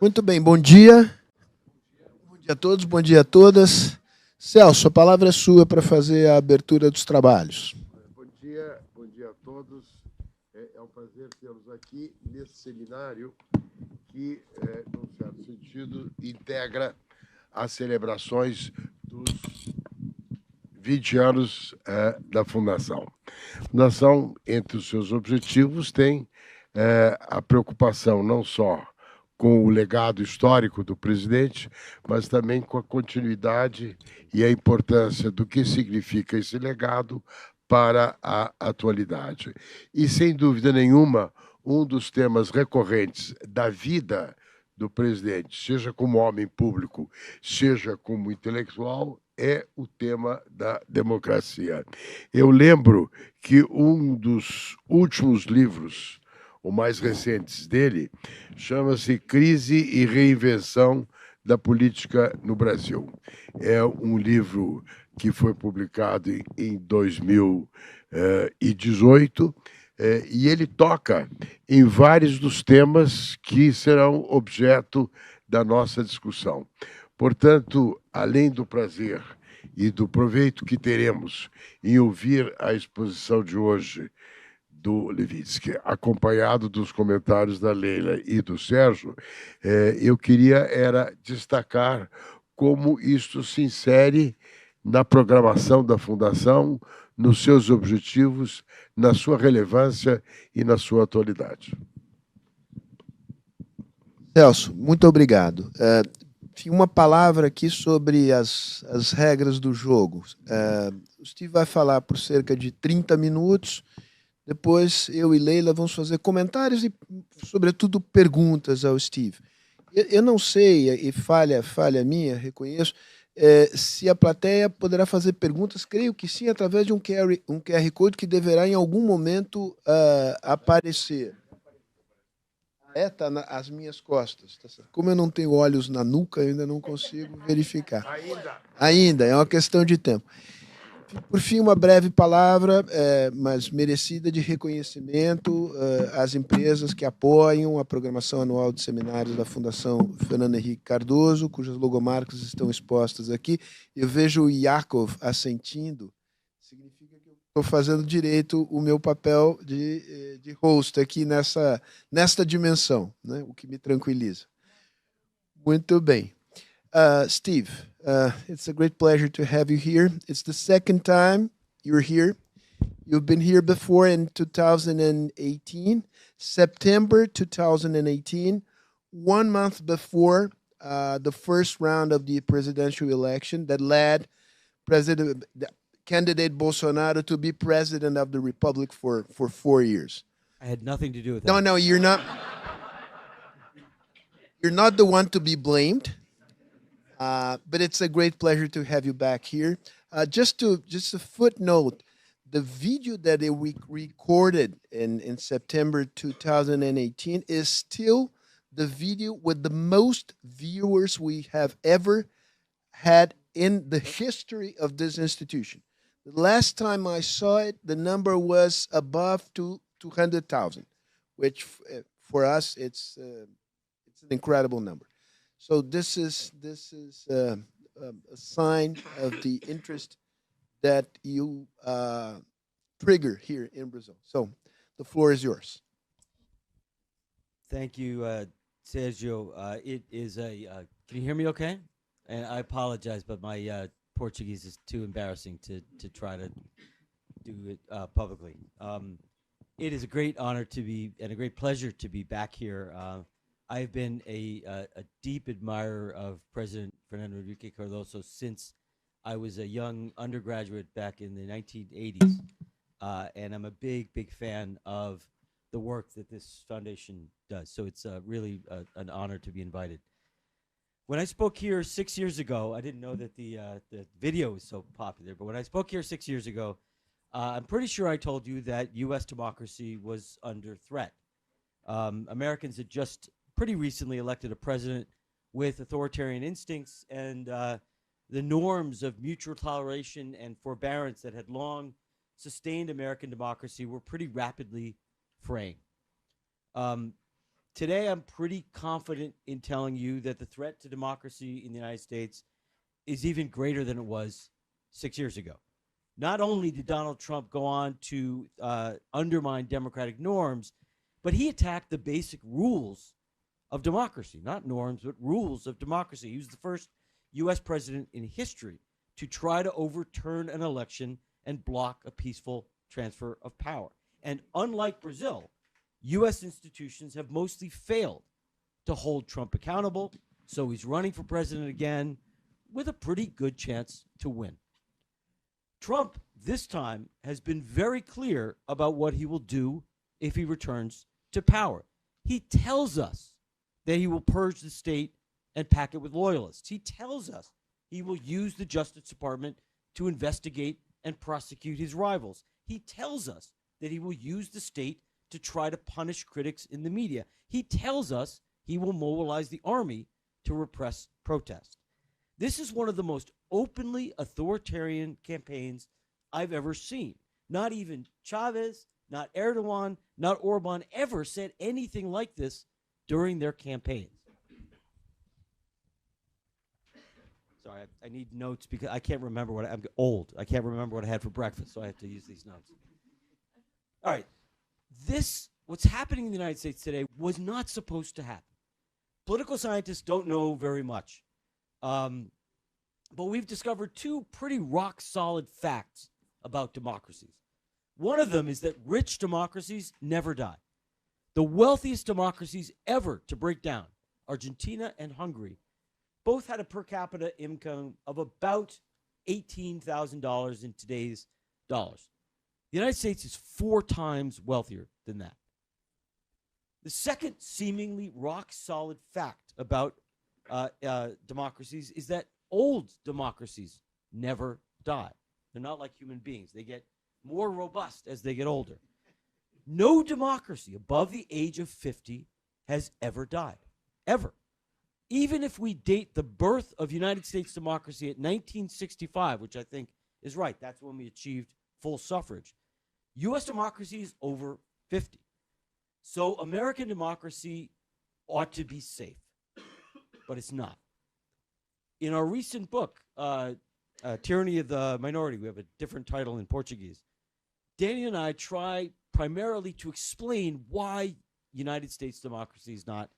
Muito bem, bom dia. Bom dia a todos, bom dia a todas. Celso, a palavra é sua para fazer a abertura dos trabalhos. Bom dia a todos. É um prazer tê-los aqui nesse seminário que, num certo sentido, integra as celebrações dos 20 anos da Fundação. A Fundação, entre os seus objetivos, tem a preocupação não só com o legado histórico do presidente, mas também com a continuidade e a importância do que significa esse legado para a atualidade. E, sem dúvida nenhuma, um dos temas recorrentes da vida do presidente, seja como homem público, seja como intelectual, é o tema da democracia. Eu lembro que um dos últimos livros, o mais recentes dele, chama-se Crise e Reinvenção da Política no Brasil. É um livro que foi publicado em 2018, e ele toca em vários dos temas que serão objeto da nossa discussão. Portanto, além do prazer e do proveito que teremos em ouvir a exposição de hoje do Levitsky, acompanhado dos comentários da Leila e do Sérgio, eu queria destacar como isto se insere na programação da Fundação, nos seus objetivos, na sua relevância e na sua atualidade. Celso, muito obrigado. Tinha uma palavra aqui sobre as regras do jogo. O Steve vai falar por cerca de 30 minutos. Depois, eu e Leila vamos fazer comentários e, sobretudo, perguntas ao Steve. Eu não sei, e falha minha, reconheço, se a plateia poderá fazer perguntas, creio que sim, através de um QR Code que deverá, em algum momento, aparecer. Está às minhas costas. Tá certo. Como eu não tenho olhos na nuca, eu ainda não consigo verificar. Ainda, é uma questão de tempo. Por fim, uma breve palavra, mas merecida, de reconhecimento às empresas que apoiam a programação anual de seminários da Fundação Fernando Henrique Cardoso, cujas logomarcas estão expostas aqui. Eu vejo o Yakov assentindo, significa que eu estou fazendo direito o meu papel de host aqui nesta dimensão, né? O que me tranquiliza. Muito bem. Steve, it's a great pleasure to have you here. It's the second time you're here. You've been here before in 2018, September 2018, 1 month before the first round of the presidential election that led candidate Bolsonaro to be president of the Republic for 4 years. I had nothing to do with that. No, you're not. You're not the one to be blamed. But it's a great pleasure to have you back here. Just a footnote, the video that we recorded in September 2018 is still the video with the most viewers we have ever had in the history of this institution. The last time I saw it, the number was above 200,000, which for us, it's an incredible number. So this is a sign of the interest that you trigger here in Brazil. So the floor is yours. Thank you, Sergio. It is can you hear me okay? And I apologize, but my Portuguese is too embarrassing to try to do it publicly. It is a great honor and a great pleasure to be back here. I've been a deep admirer of President Fernando Henrique Cardoso since I was a young undergraduate back in the 1980s, and I'm a big fan of the work that this foundation does. So it's really an honor to be invited. When I spoke here 6 years ago, I didn't know that the video was so popular, but when I spoke here 6 years ago, I'm pretty sure I told you that U.S. democracy was under threat. Americans had just pretty recently elected a president with authoritarian instincts, and the norms of mutual toleration and forbearance that had long sustained American democracy were pretty rapidly fraying. Today, I'm pretty confident in telling you that the threat to democracy in the United States is even greater than it was 6 years ago. Not only did Donald Trump go on to undermine democratic norms, but he attacked the basic rules of democracy, not norms, but rules of democracy. He was the first U.S. president in history to try to overturn an election and block a peaceful transfer of power. And unlike Brazil, U.S. institutions have mostly failed to hold Trump accountable, so he's running for president again with a pretty good chance to win. Trump, this time, has been very clear about what he will do if he returns to power. He tells us that he will purge the state and pack it with loyalists. He tells us he will use the Justice Department to investigate and prosecute his rivals. He tells us that he will use the state to try to punish critics in the media. He tells us he will mobilize the army to repress protest. This is one of the most openly authoritarian campaigns I've ever seen. Not even Chavez, not Erdogan, not Orban ever said anything like this during their campaigns. Sorry, I need notes because I can't remember what I'm old. I can't remember what I had for breakfast, so I have to use these notes. All right. What's happening in the United States today was not supposed to happen. Political scientists don't know very much. But we've discovered two pretty rock-solid facts about democracies. One of them is that rich democracies never die. The wealthiest democracies ever to break down, Argentina and Hungary, both had a per capita income of about $18,000 in today's dollars. The United States is 4 times wealthier than that. The second seemingly rock-solid fact about democracies is that old democracies never die. They're not like human beings. They get more robust as they get older. No democracy above the age of 50 has ever died, ever. Even if we date the birth of United States democracy at 1965, which I think is right, that's when we achieved full suffrage, U.S. democracy is over 50. So American democracy ought to be safe, but it's not. In our recent book, Tyranny of the Minority, we have a different title in Portuguese, Danny and I try primarily to explain why United States democracy is not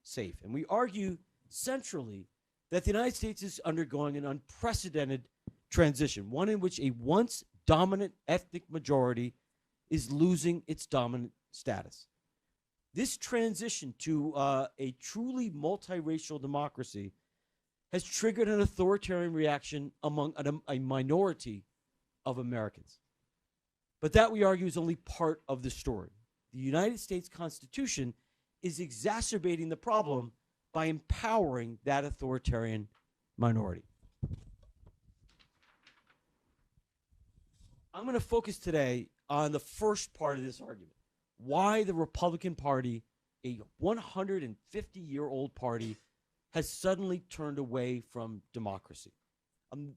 safe. And we argue centrally that the United States is undergoing an unprecedented transition, one in which a once dominant ethnic majority is losing its dominant status. This transition to a truly multiracial democracy has triggered an authoritarian reaction among a minority of Americans. But that, we argue, is only part of the story. The United States Constitution is exacerbating the problem by empowering that authoritarian minority. I'm going to focus today on the first part of this argument, why the Republican Party, a 150-year-old party, has suddenly turned away from democracy.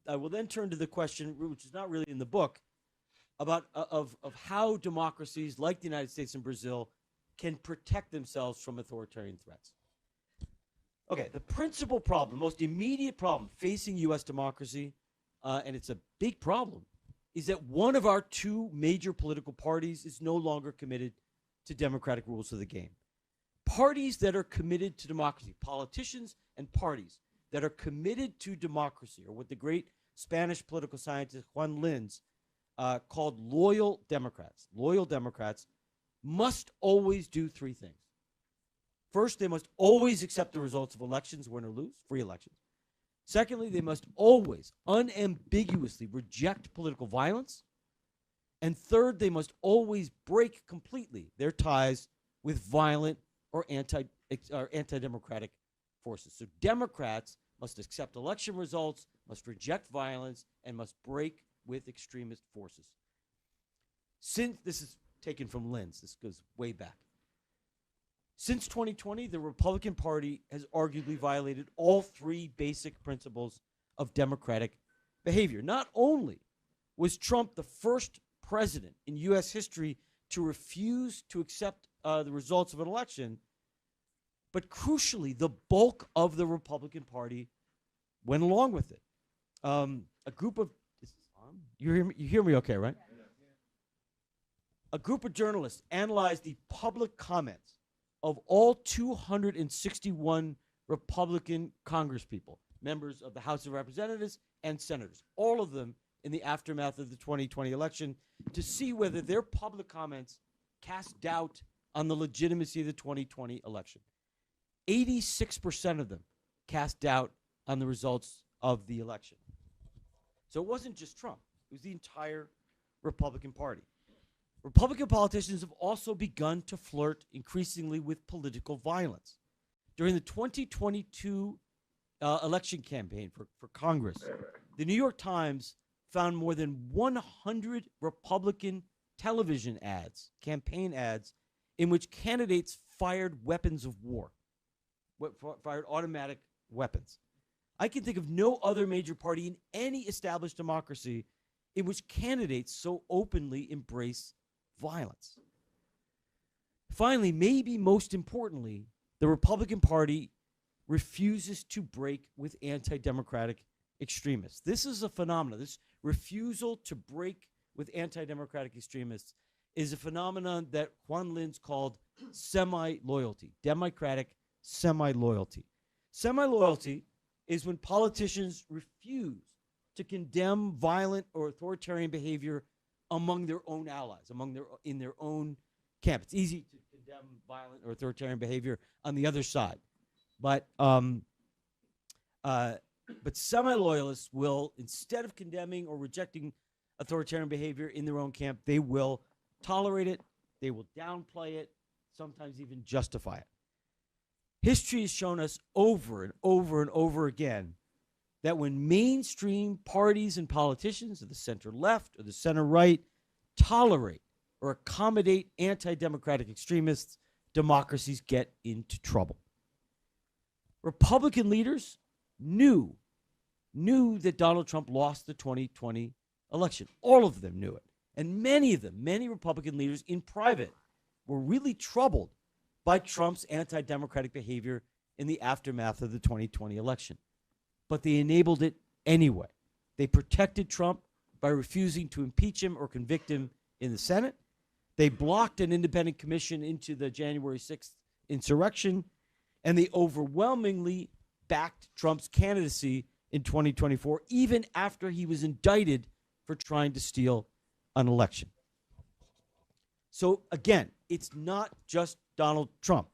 I will then turn to the question, which is not really in the book, about of how democracies like the United States and Brazil can protect themselves from authoritarian threats. Okay, the principal problem, most immediate problem facing U.S. democracy, and it's a big problem, is that one of our 2 major political parties is no longer committed to democratic rules of the game. Parties that are committed to democracy, politicians and parties that are committed to democracy, or what the great Spanish political scientist Juan Linz called loyal Democrats. Loyal Democrats must always do 3 things. First, they must always accept the results of elections, win or lose, free elections. Secondly, they must always unambiguously reject political violence. And third, they must always break completely their ties with violent or anti-democratic forces. So Democrats must accept election results, must reject violence, and must break with extremist forces. Since this is taken from Linz, this goes way back. Since 2020, the Republican Party has arguably violated all 3 basic principles of democratic behavior. Not only was Trump the first president in U.S. history to refuse to accept the results of an election, But crucially, the bulk of the Republican Party went along with it. A group of, you hear me okay, right? A group of journalists analyzed the public comments of all 261 Republican congresspeople, members of the House of Representatives and senators, all of them in the aftermath of the 2020 election, to see whether their public comments cast doubt on the legitimacy of the 2020 election. 86% of them cast doubt on the results of the election. So it wasn't just Trump. It was the entire Republican Party. Republican politicians have also begun to flirt increasingly with political violence. During the 2022 election campaign for Congress, the New York Times found more than 100 Republican television ads, campaign ads, in which candidates fired weapons of war, fired automatic weapons. I can think of no other major party in any established democracy in which candidates so openly embrace violence. Finally, maybe most importantly, the Republican Party refuses to break with anti-democratic extremists. This is a phenomenon. This refusal to break with anti-democratic extremists is a phenomenon that Juan Linz called semi-loyalty, democratic semi-loyalty. Semi-loyalty is when politicians refuse to condemn violent or authoritarian behavior among their own allies, in their own camp. It's easy to condemn violent or authoritarian behavior on the other side, but semi-loyalists will, instead of condemning or rejecting authoritarian behavior in their own camp, they will tolerate it, they will downplay it, sometimes even justify it. History has shown us over and over and over again that when mainstream parties and politicians of the center left or the center right tolerate or accommodate anti-democratic extremists, democracies get into trouble. Republican leaders knew that Donald Trump lost the 2020 election. All of them knew it. And many Republican leaders in private were really troubled by Trump's anti-democratic behavior in the aftermath of the 2020 election. But they enabled it anyway. They protected Trump by refusing to impeach him or convict him in the Senate. They blocked an independent commission into the January 6th insurrection, and they overwhelmingly backed Trump's candidacy in 2024, even after he was indicted for trying to steal an election. So again, it's not just Donald Trump.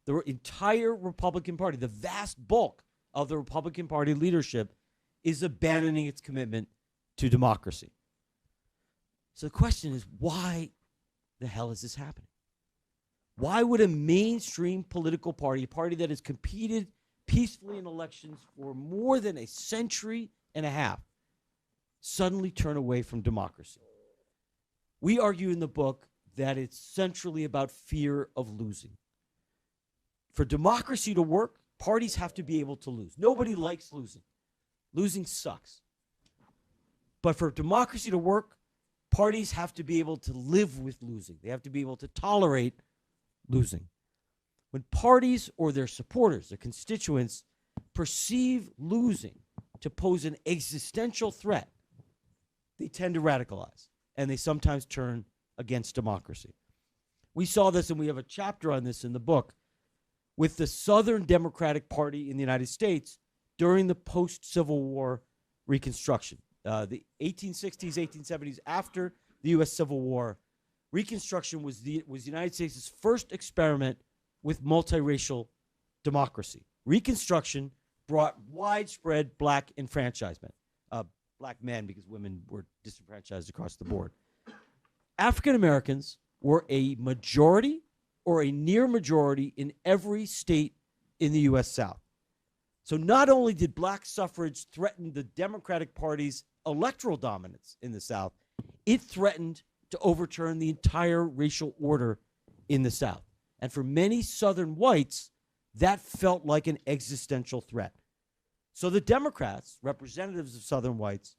The entire Republican Party, the vast bulk of the Republican Party leadership, is abandoning its commitment to democracy. So the question is, why the hell is this happening? Why would a mainstream political party, a party that has competed peacefully in elections for more than a century and a half, suddenly turn away from democracy? We argue in the book that it's centrally about fear of losing. For democracy to work, parties have to be able to lose. Nobody likes losing. Losing sucks. But for democracy to work, parties have to be able to live with losing. They have to be able to tolerate losing. When parties or their supporters, their constituents, perceive losing to pose an existential threat, they tend to radicalize, and they sometimes turn against democracy. We saw this, and we have a chapter on this in the book, with the Southern Democratic Party in the United States during the post-Civil War Reconstruction. The 1860s, 1870s, after the U.S. Civil War, Reconstruction was the United States' first experiment with multiracial democracy. Reconstruction brought widespread black enfranchisement, black men, because women were disenfranchised across the board. African Americans were a majority or a near majority in every state in the U.S. South. So not only did black suffrage threaten the Democratic Party's electoral dominance in the South, it threatened to overturn the entire racial order in the South. And for many Southern whites, that felt like an existential threat. So the Democrats, representatives of Southern whites,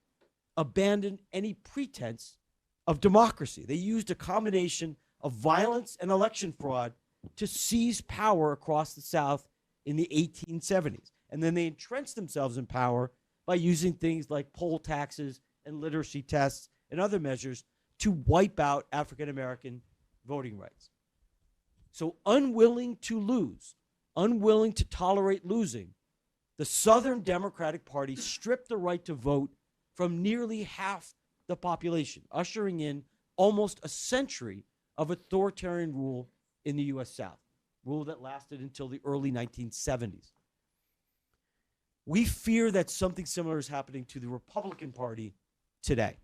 abandoned any pretense of democracy. They used a combination of violence and election fraud to seize power across the South in the 1870s. And then they entrenched themselves in power by using things like poll taxes and literacy tests and other measures to wipe out African American voting rights. So unwilling to lose, unwilling to tolerate losing, the Southern Democratic Party stripped the right to vote from nearly half the population, ushering in almost a century of authoritarian rule in the U.S. South, rule that lasted until the early 1970s. We fear that something similar is happening to the Republican Party today.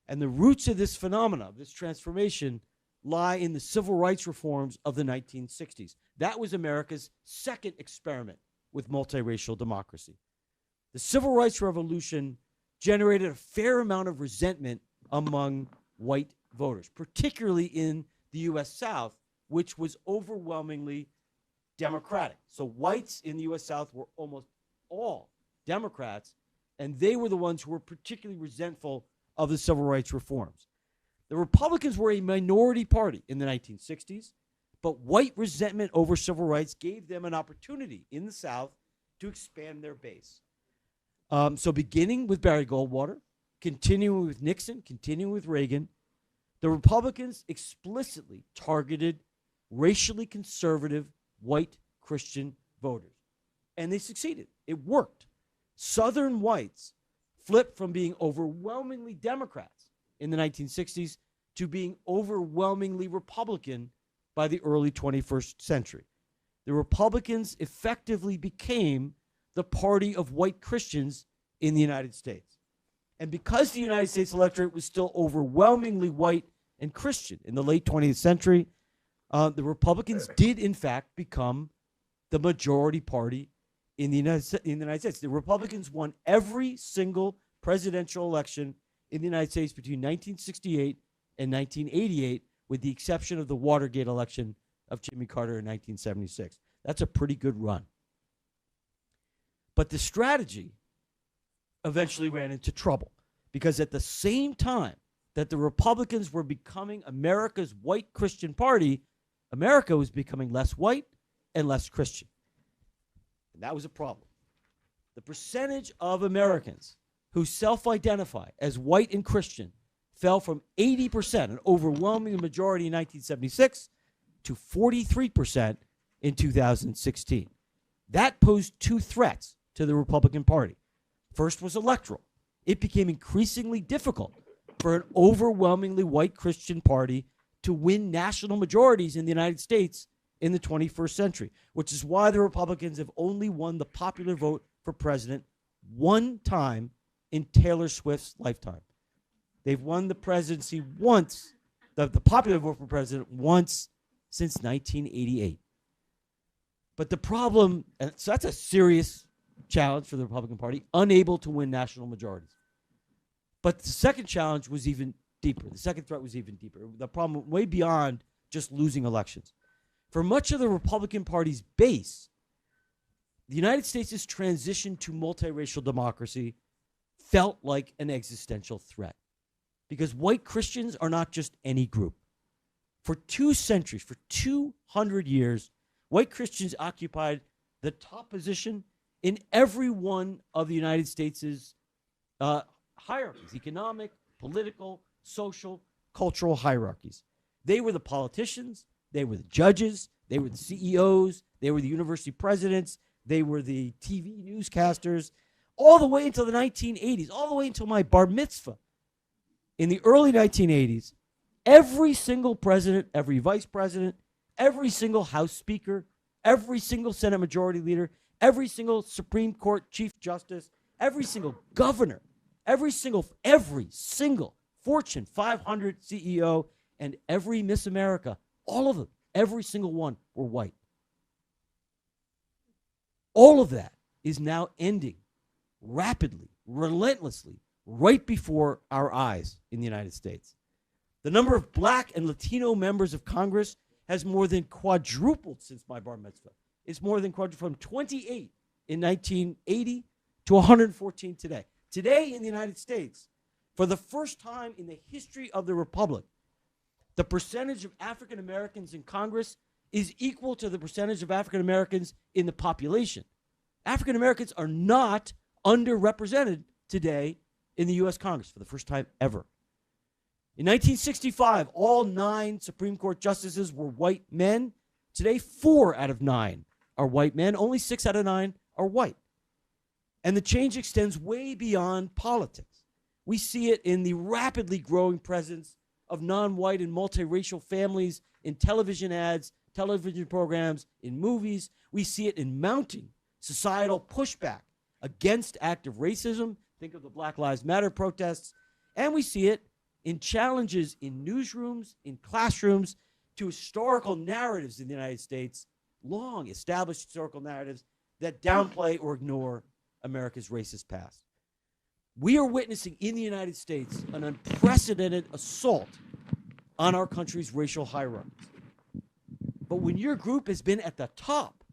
And the roots of this phenomenon, this transformation, lie in the civil rights reforms of the 1960s. That was America's second experiment with multiracial democracy. The civil rights revolution generated a fair amount of resentment among white voters, particularly in the U.S. South, which was overwhelmingly Democratic. So whites in the U.S. South were almost all Democrats, and they were the ones who were particularly resentful of the civil rights reforms. The Republicans were a minority party in the 1960s, but white resentment over civil rights gave them an opportunity in the South to expand their base. So beginning with Barry Goldwater, continuing with Nixon, continuing with Reagan, the Republicans explicitly targeted racially conservative white Christian voters. And they succeeded. It worked. Southern whites flipped from being overwhelmingly Democrats in the 1960s to being overwhelmingly Republican by the early 21st century. The Republicans effectively became the party of white Christians in the United States. And because the United States electorate was still overwhelmingly white and Christian in the late 20th century, the Republicans did, in fact, become the majority party in the United States. The Republicans won every single presidential election in the United States between 1968 and 1988, with the exception of the Watergate election of Jimmy Carter in 1976. That's a pretty good run. But the strategy eventually ran into trouble, because at the same time that the Republicans were becoming America's white Christian party, America was becoming less white and less Christian. And that was a problem. The percentage of Americans who self-identify as white and Christian fell from 80%, an overwhelming majority in 1976, to 43% in 2016. That posed two threats to the Republican Party. First was electoral. It became increasingly difficult for an overwhelmingly white Christian party to win national majorities in the United States in the 21st century, which is why the Republicans have only won the popular vote for president one time in Taylor Swift's lifetime. They've won the presidency once, the popular vote for president once since 1988. But the problem, and so that's a serious challenge for the Republican Party, unable to win national majorities. But the second challenge was even deeper. The second threat was even deeper. The problem way beyond just losing elections. For much of the Republican Party's base, the United States' transition to multiracial democracy felt like an existential threat, because white Christians are not just any group. For 2 centuries, for 200 years, white Christians occupied the top position in every one of the United States' hierarchies, economic, political, social, cultural hierarchies. They were the politicians, they were the judges, they were the CEOs, they were the university presidents, they were the TV newscasters, all the way until the 1980s, all the way until my bar mitzvah. In the early 1980s, every single president, every vice president, every single House Speaker, every single Senate Majority Leader, every single Supreme Court Chief Justice, every single governor, every single Fortune 500 CEO, and every Miss America, all of them, every single one were white. All of that is now ending rapidly, relentlessly, right before our eyes in the United States. The number of black and Latino members of Congress has more than quadrupled since my bar mitzvah. It's more than quadrupled, from 28 in 1980 to 114 today. Today in the United States, for the first time in the history of the Republic, the percentage of African Americans in Congress is equal to the percentage of African Americans in the population. African Americans are not underrepresented today in the U.S. Congress for the first time ever. In 1965, all 9 Supreme Court justices were white men. Today, 4 out of 9 are white men. Only 6 out of 9 are white. And the change extends way beyond politics. We see it in the rapidly growing presence of non-white and multiracial families in television ads, television programs, in movies. We see it in mounting societal pushback against active racism. Think of the Black Lives Matter protests. And we see it in challenges in newsrooms, in classrooms, to historical narratives in the United States, long established historical narratives that downplay or ignore America's racist past. We are witnessing in the United States an unprecedented assault on our country's racial hierarchies. But when your group has been at the top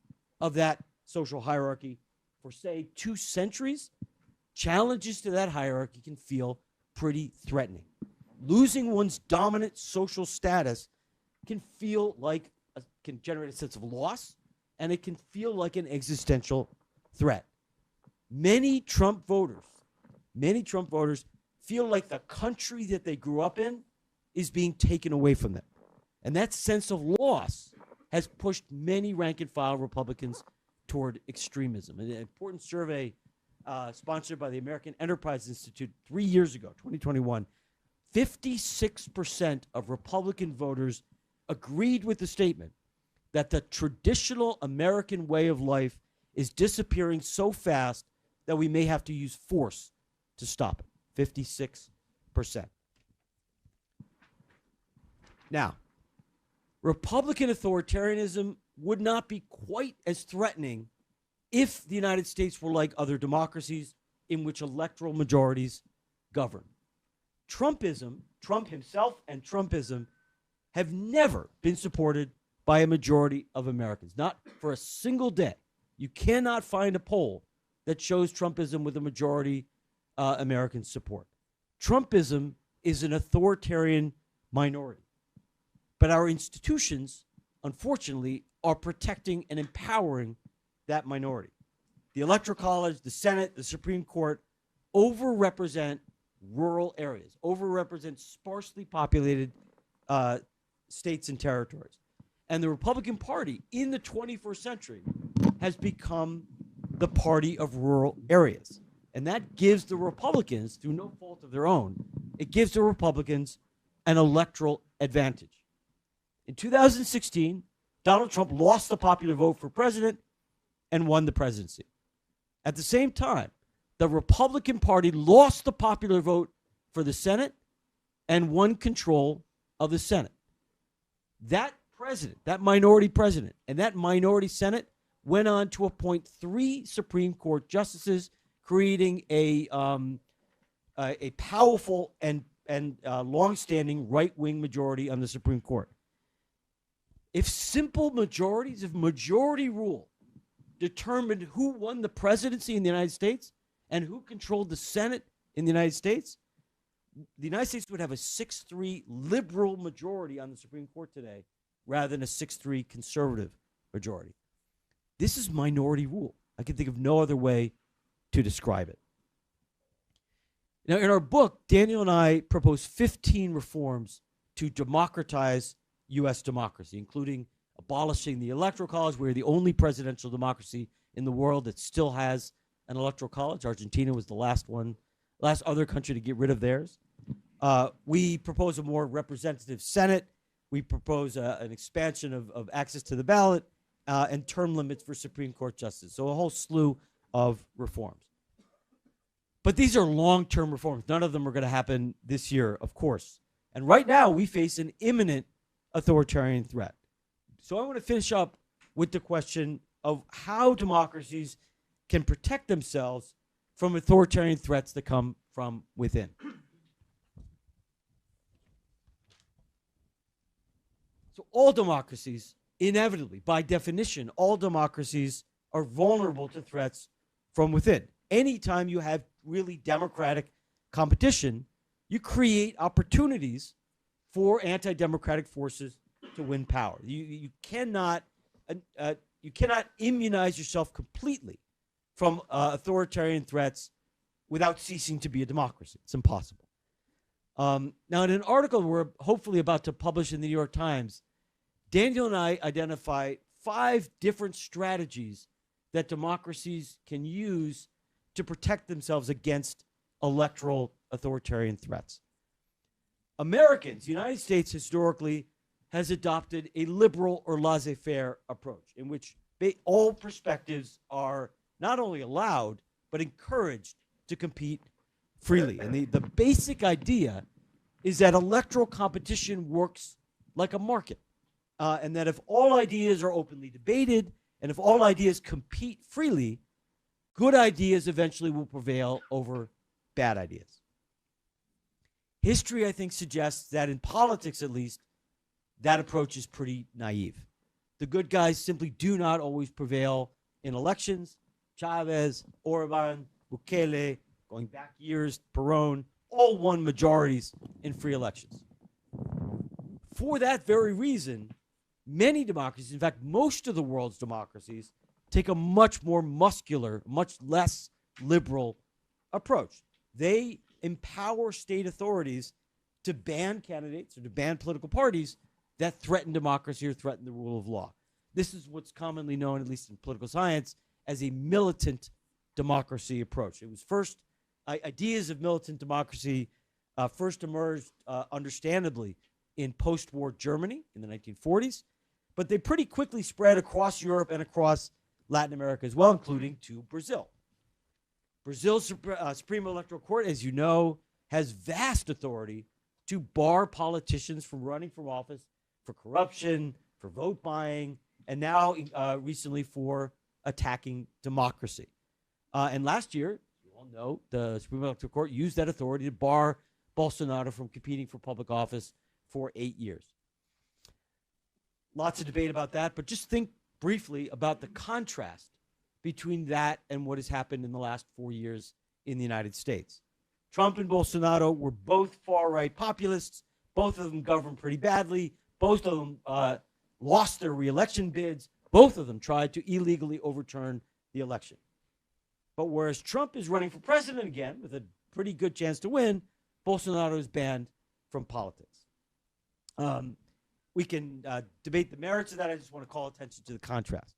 of that social hierarchy for, say, 2 centuries, challenges to that hierarchy can feel pretty threatening. Losing one's dominant social status can feel like, can generate a sense of loss, and it can feel like an existential threat. Many Trump voters feel like the country that they grew up in is being taken away from them. And that sense of loss has pushed many rank-and-file Republicans toward extremism. An important survey sponsored by the American Enterprise Institute 3 years ago, 2021, 56% of Republican voters agreed with the statement that the traditional American way of life is disappearing so fast that we may have to use force to stop it. 56%. Now, Republican authoritarianism would not be quite as threatening if the United States were like other democracies in which electoral majorities govern. Trumpism, Trump himself and Trumpism, have never been supported by a majority of Americans, not for a single day. You cannot find a poll that shows Trumpism with a majority American support. Trumpism is an authoritarian minority. But our institutions, unfortunately, are protecting and empowering that minority. The Electoral College, the Senate, the Supreme Court overrepresent rural areas, overrepresent sparsely populated states and territories. And the Republican Party in the 21st century has become the party of rural areas. And that gives the Republicans, through no fault of their own, it gives the Republicans an electoral advantage. In 2016, Donald Trump lost the popular vote for president and won the presidency. At the same time, the Republican Party lost the popular vote for the Senate and won control of the Senate. That president, that minority president, and that minority Senate went on to appoint 3 Supreme Court justices, creating a powerful and long-standing right-wing majority on the Supreme Court. If simple majorities, if majority rule determined who won the presidency in the United States and who controlled the Senate in the United States would have a 6-3 liberal majority on the Supreme Court today rather than a 6-3 conservative majority. This is minority rule. I can think of no other way to describe it. Now, in our book, Daniel and I propose 15 reforms to democratize U.S. democracy, including abolishing the Electoral College. We're the only presidential democracy in the world that still has an Electoral College. Argentina was the last other country to get rid of theirs. We propose a more representative Senate. We propose an expansion of access to the ballot and term limits for Supreme Court justices. So a whole slew of reforms. But these are long-term reforms. None of them are going to happen this year, of course. And right now, we face an imminent authoritarian threat. So I want to finish up with the question of how democracies can protect themselves from authoritarian threats that come from within. So all democracies, inevitably, by definition, all democracies are vulnerable to threats from within. Anytime you have really democratic competition, you create opportunities for anti-democratic forces to to win power. You cannot immunize yourself completely from authoritarian threats without ceasing to be a democracy. It's impossible. Now, in an article we're hopefully about to publish in the New York Times, Daniel and I identify 5 different strategies that democracies can use to protect themselves against electoral authoritarian threats. Americans, the United States historically has adopted a liberal or laissez-faire approach in which all perspectives are not only allowed, but encouraged to compete freely. And the basic idea is that electoral competition works like a market, and that if all ideas are openly debated and if all ideas compete freely, good ideas eventually will prevail over bad ideas. History, I think, suggests that in politics, at least, that approach is pretty naive. The good guys simply do not always prevail in elections. Chavez, Orban, Bukele, going back years, Perón, all won majorities in free elections. For that very reason, many democracies, in fact, most of the world's democracies, take a much more muscular, much less liberal approach. They empower state authorities to ban candidates or to ban political parties that threaten democracy or threaten the rule of law. This is what's commonly known, at least in political science, as a militant democracy approach. It was first, ideas of militant democracy first emerged, understandably, in post-war Germany in the 1940s, but they pretty quickly spread across Europe and across Latin America as well, including to Brazil. Brazil's Supreme Electoral Court, as you know, has vast authority to bar politicians from running for office for corruption, for vote buying, and now recently for attacking democracy. And last year, you all know, the Supreme Electoral Court used that authority to bar Bolsonaro from competing for public office for 8 years. Lots of debate about that, but just think briefly about the contrast between that and what has happened in the last 4 years in the United States. Trump and Bolsonaro were both far-right populists. Both of them governed pretty badly. Both of them lost their re-election bids. Both of them tried to illegally overturn the election. But whereas Trump is running for president again with a pretty good chance to win, Bolsonaro is banned from politics. We can debate the merits of that. I just want to call attention to the contrast.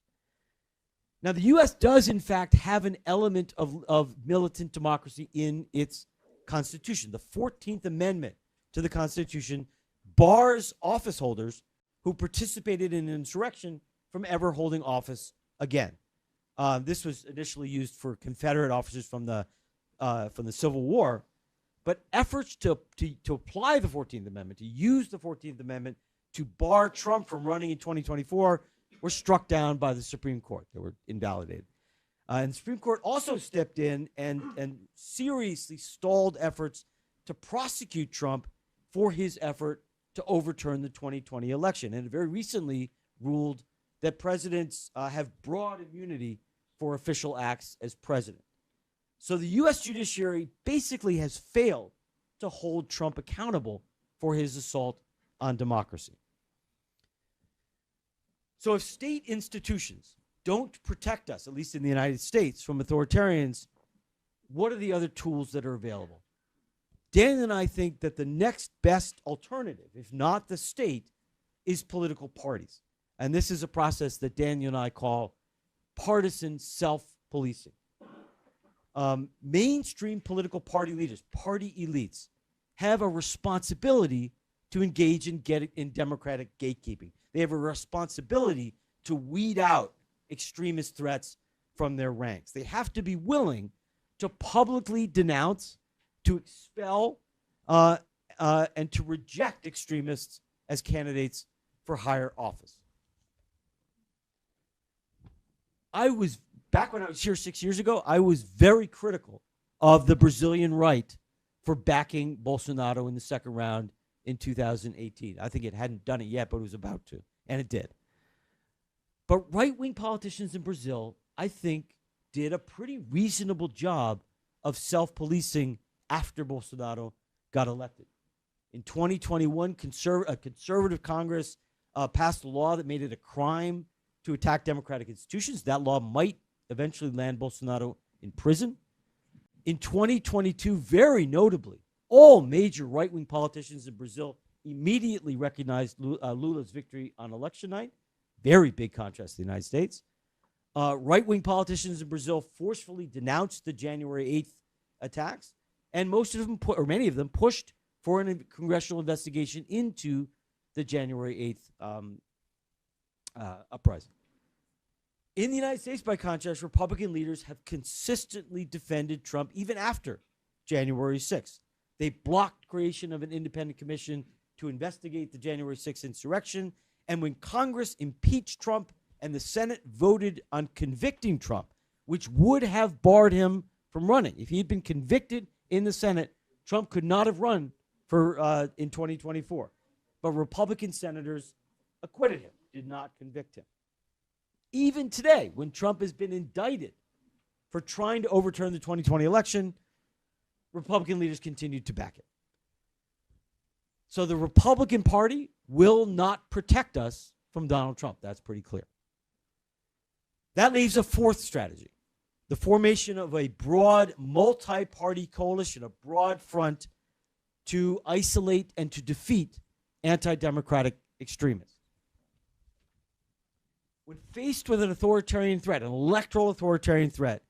Now, the U.S. does, in fact, have an element of militant democracy in its Constitution. The 14th Amendment to the Constitution bars office holders who participated in an insurrection from ever holding office again. This was initially used for Confederate officers from the Civil War, but efforts to apply the 14th Amendment, to use the 14th Amendment to bar Trump from running in 2024 were struck down by the Supreme Court. They were invalidated. And the Supreme Court also stepped in and seriously stalled efforts to prosecute Trump for his effort to overturn the 2020 election. And it very recently ruled that presidents have broad immunity for official acts as president. So the U.S. judiciary basically has failed to hold Trump accountable for his assault on democracy. So if state institutions don't protect us, at least in the United States, from authoritarians, what are the other tools that are available? Dan and I think that the next best alternative, if not the state, is political parties. And this is a process that Daniel and I call partisan self-policing. Mainstream political party leaders, party elites, have a responsibility to engage in democratic gatekeeping. They have a responsibility to weed out extremist threats from their ranks. They have to be willing to publicly denounce, to expel, and to reject extremists as candidates for higher office. Back when I was here 6 years ago, I was very critical of the Brazilian right for backing Bolsonaro in the second round in 2018. I think it hadn't done it yet, but it was about to, and it did. But right-wing politicians in Brazil, I think, did a pretty reasonable job of self-policing after Bolsonaro got elected. In 2021, a conservative Congress passed a law that made it a crime to attack democratic institutions. That law might eventually land Bolsonaro in prison. In 2022, very notably, all major right-wing politicians in Brazil immediately recognized Lula's victory on election night. Very big contrast to the United States. Right-wing politicians in Brazil forcefully denounced the January 8th attacks, and most of them, many of them, pushed for a congressional investigation into the January 8th uprising. In the United States, by contrast, Republican leaders have consistently defended Trump even after January 6th. They blocked creation of an independent commission to investigate the January 6th insurrection, and when Congress impeached Trump and the Senate voted on convicting Trump, which would have barred him from running. If he had been convicted in the Senate, Trump could not have run for in 2024. But Republican senators acquitted him, did not convict him. Even today, when Trump has been indicted for trying to overturn the 2020 election, Republican leaders continued to back it. So the Republican Party will not protect us from Donald Trump. That's pretty clear. That leaves a fourth strategy, the formation of a broad multi-party coalition, a broad front to isolate and to defeat anti-democratic extremists. When faced with an authoritarian threat, an electoral authoritarian threat,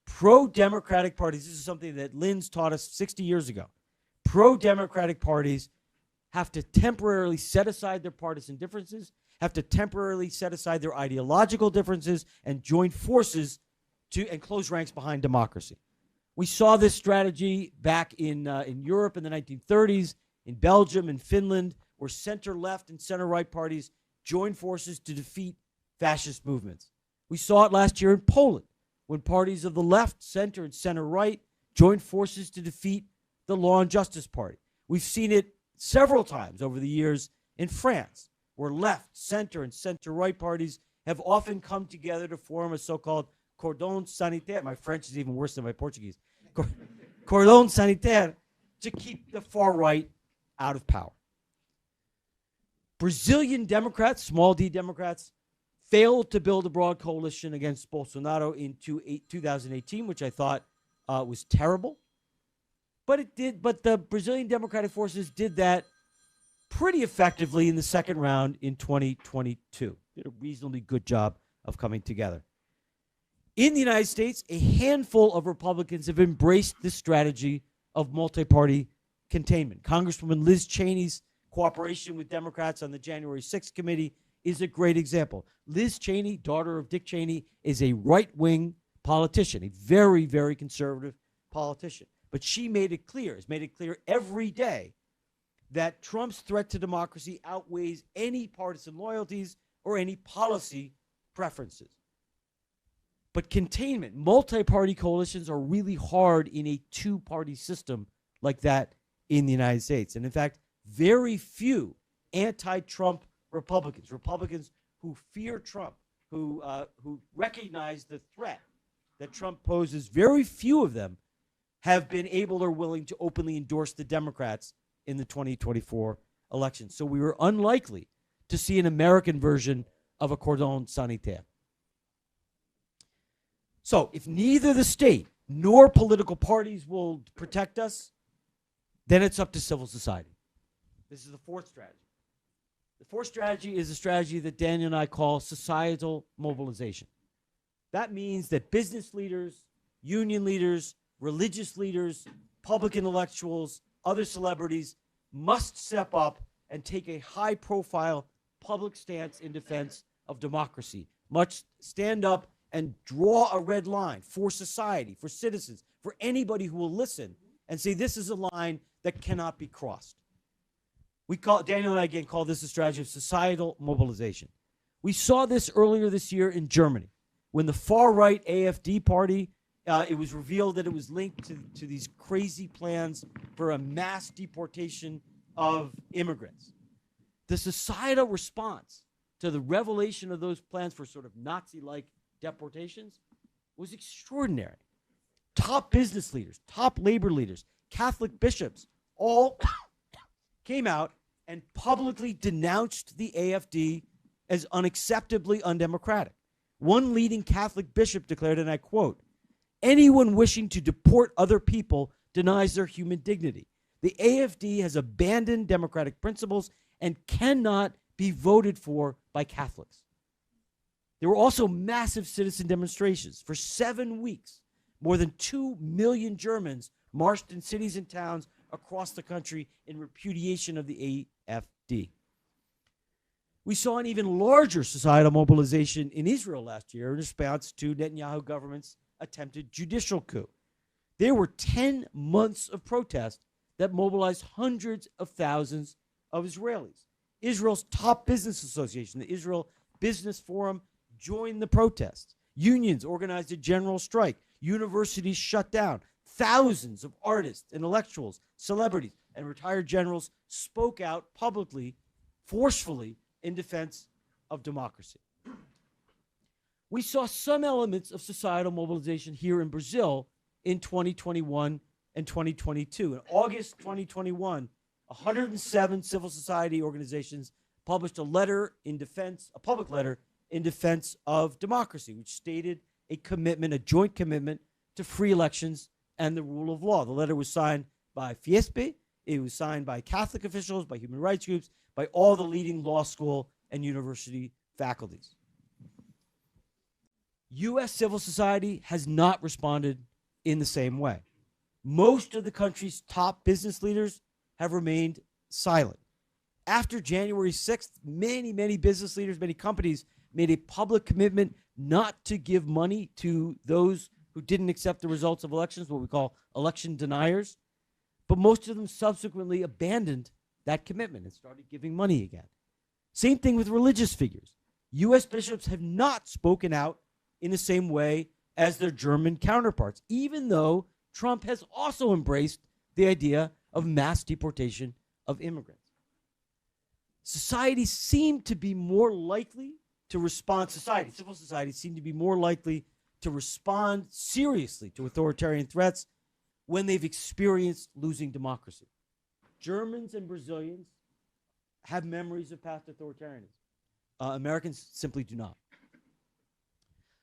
pro-democratic parties, this is something that Linz taught us 60 years ago, pro-democratic parties have to temporarily set aside their partisan differences, have to temporarily set aside their ideological differences, and join forces and close ranks behind democracy. We saw this strategy back in Europe in the 1930s, in Belgium and Finland, where center-left and center-right parties joined forces to defeat fascist movements. We saw it last year in Poland, when parties of the left, center, and center-right joined forces to defeat the Law and Justice Party. We've seen it several times over the years in France, where left, center, and center-right parties have often come together to form a so-called cordon sanitaire. My French is even worse than my Portuguese. Cordon sanitaire, to keep the far right out of power. Brazilian Democrats, small d Democrats, failed to build a broad coalition against Bolsonaro in 2018, which I thought was terrible. But it did. But the Brazilian Democratic Forces did that pretty effectively in the second round in 2022. Did a reasonably good job of coming together. In the United States, a handful of Republicans have embraced this strategy of multi-party containment. Congresswoman Liz Cheney's cooperation with Democrats on the January 6th committee is a great example. Liz Cheney, daughter of Dick Cheney, is a right-wing politician, a very, very conservative politician. But she made it clear, has made it clear every day, that Trump's threat to democracy outweighs any partisan loyalties or any policy preferences. But containment, multi-party coalitions are really hard in a two-party system like that in the United States. And in fact, very few anti-Trump Republicans who fear Trump, who recognize the threat that Trump poses, very few of them have been able or willing to openly endorse the Democrats in the 2024 election. So we were unlikely to see an American version of a cordon sanitaire. So if neither the state nor political parties will protect us, then it's up to civil society. This is the fourth strategy. The fourth strategy is a strategy that Daniel and I call societal mobilization. That means that business leaders, union leaders, religious leaders, public intellectuals, other celebrities must step up and take a high-profile public stance in defense of democracy, must stand up and draw a red line for society, for citizens, for anybody who will listen and say this is a line that cannot be crossed. Daniel and I again call this a strategy of societal mobilization. We saw this earlier this year in Germany when the far-right AfD party, it was revealed that it was linked to these crazy plans for a mass deportation of immigrants. The societal response to the revelation of those plans for sort of Nazi-like deportations was extraordinary. Top business leaders, top labor leaders, Catholic bishops all came out and publicly denounced the AFD as unacceptably undemocratic. One leading Catholic bishop declared, and I quote, "Anyone wishing to deport other people denies their human dignity. The AFD has abandoned democratic principles and cannot be voted for by Catholics." There were also massive citizen demonstrations. For 7 weeks, more than 2 million Germans marched in cities and towns across the country in repudiation of the AFD. We saw an even larger societal mobilization in Israel last year in response to Netanyahu government's attempted judicial coup. There were 10 months of protest that mobilized hundreds of thousands of Israelis. Israel's top business association, the Israel Business Forum, joined the protests. Unions organized a general strike. Universities shut down. Thousands of artists, intellectuals, celebrities, and retired generals spoke out publicly, forcefully, in defense of democracy. We saw some elements of societal mobilization here in Brazil in 2021 and 2022. In August 2021, 107 civil society organizations published a public letter in defense of democracy, which stated a joint commitment to free elections and the rule of law. The letter was signed by Fiesp, it was signed by Catholic officials, by human rights groups, by all the leading law school and university faculties. U.S. civil society has not responded in the same way. Most of the country's top business leaders have remained silent. After January 6th, many business leaders, many companies made a public commitment not to give money to those who didn't accept the results of elections, what we call election deniers. But most of them subsequently abandoned that commitment and started giving money again. Same thing with religious figures. U.S. bishops have not spoken out in the same way as their German counterparts, even though Trump has also embraced the idea of mass deportation of immigrants. Societies seem to be more likely to respond, civil societies seem to be more likely to respond seriously to authoritarian threats when they've experienced losing democracy. Germans and Brazilians have memories of past authoritarianism. Americans simply do not.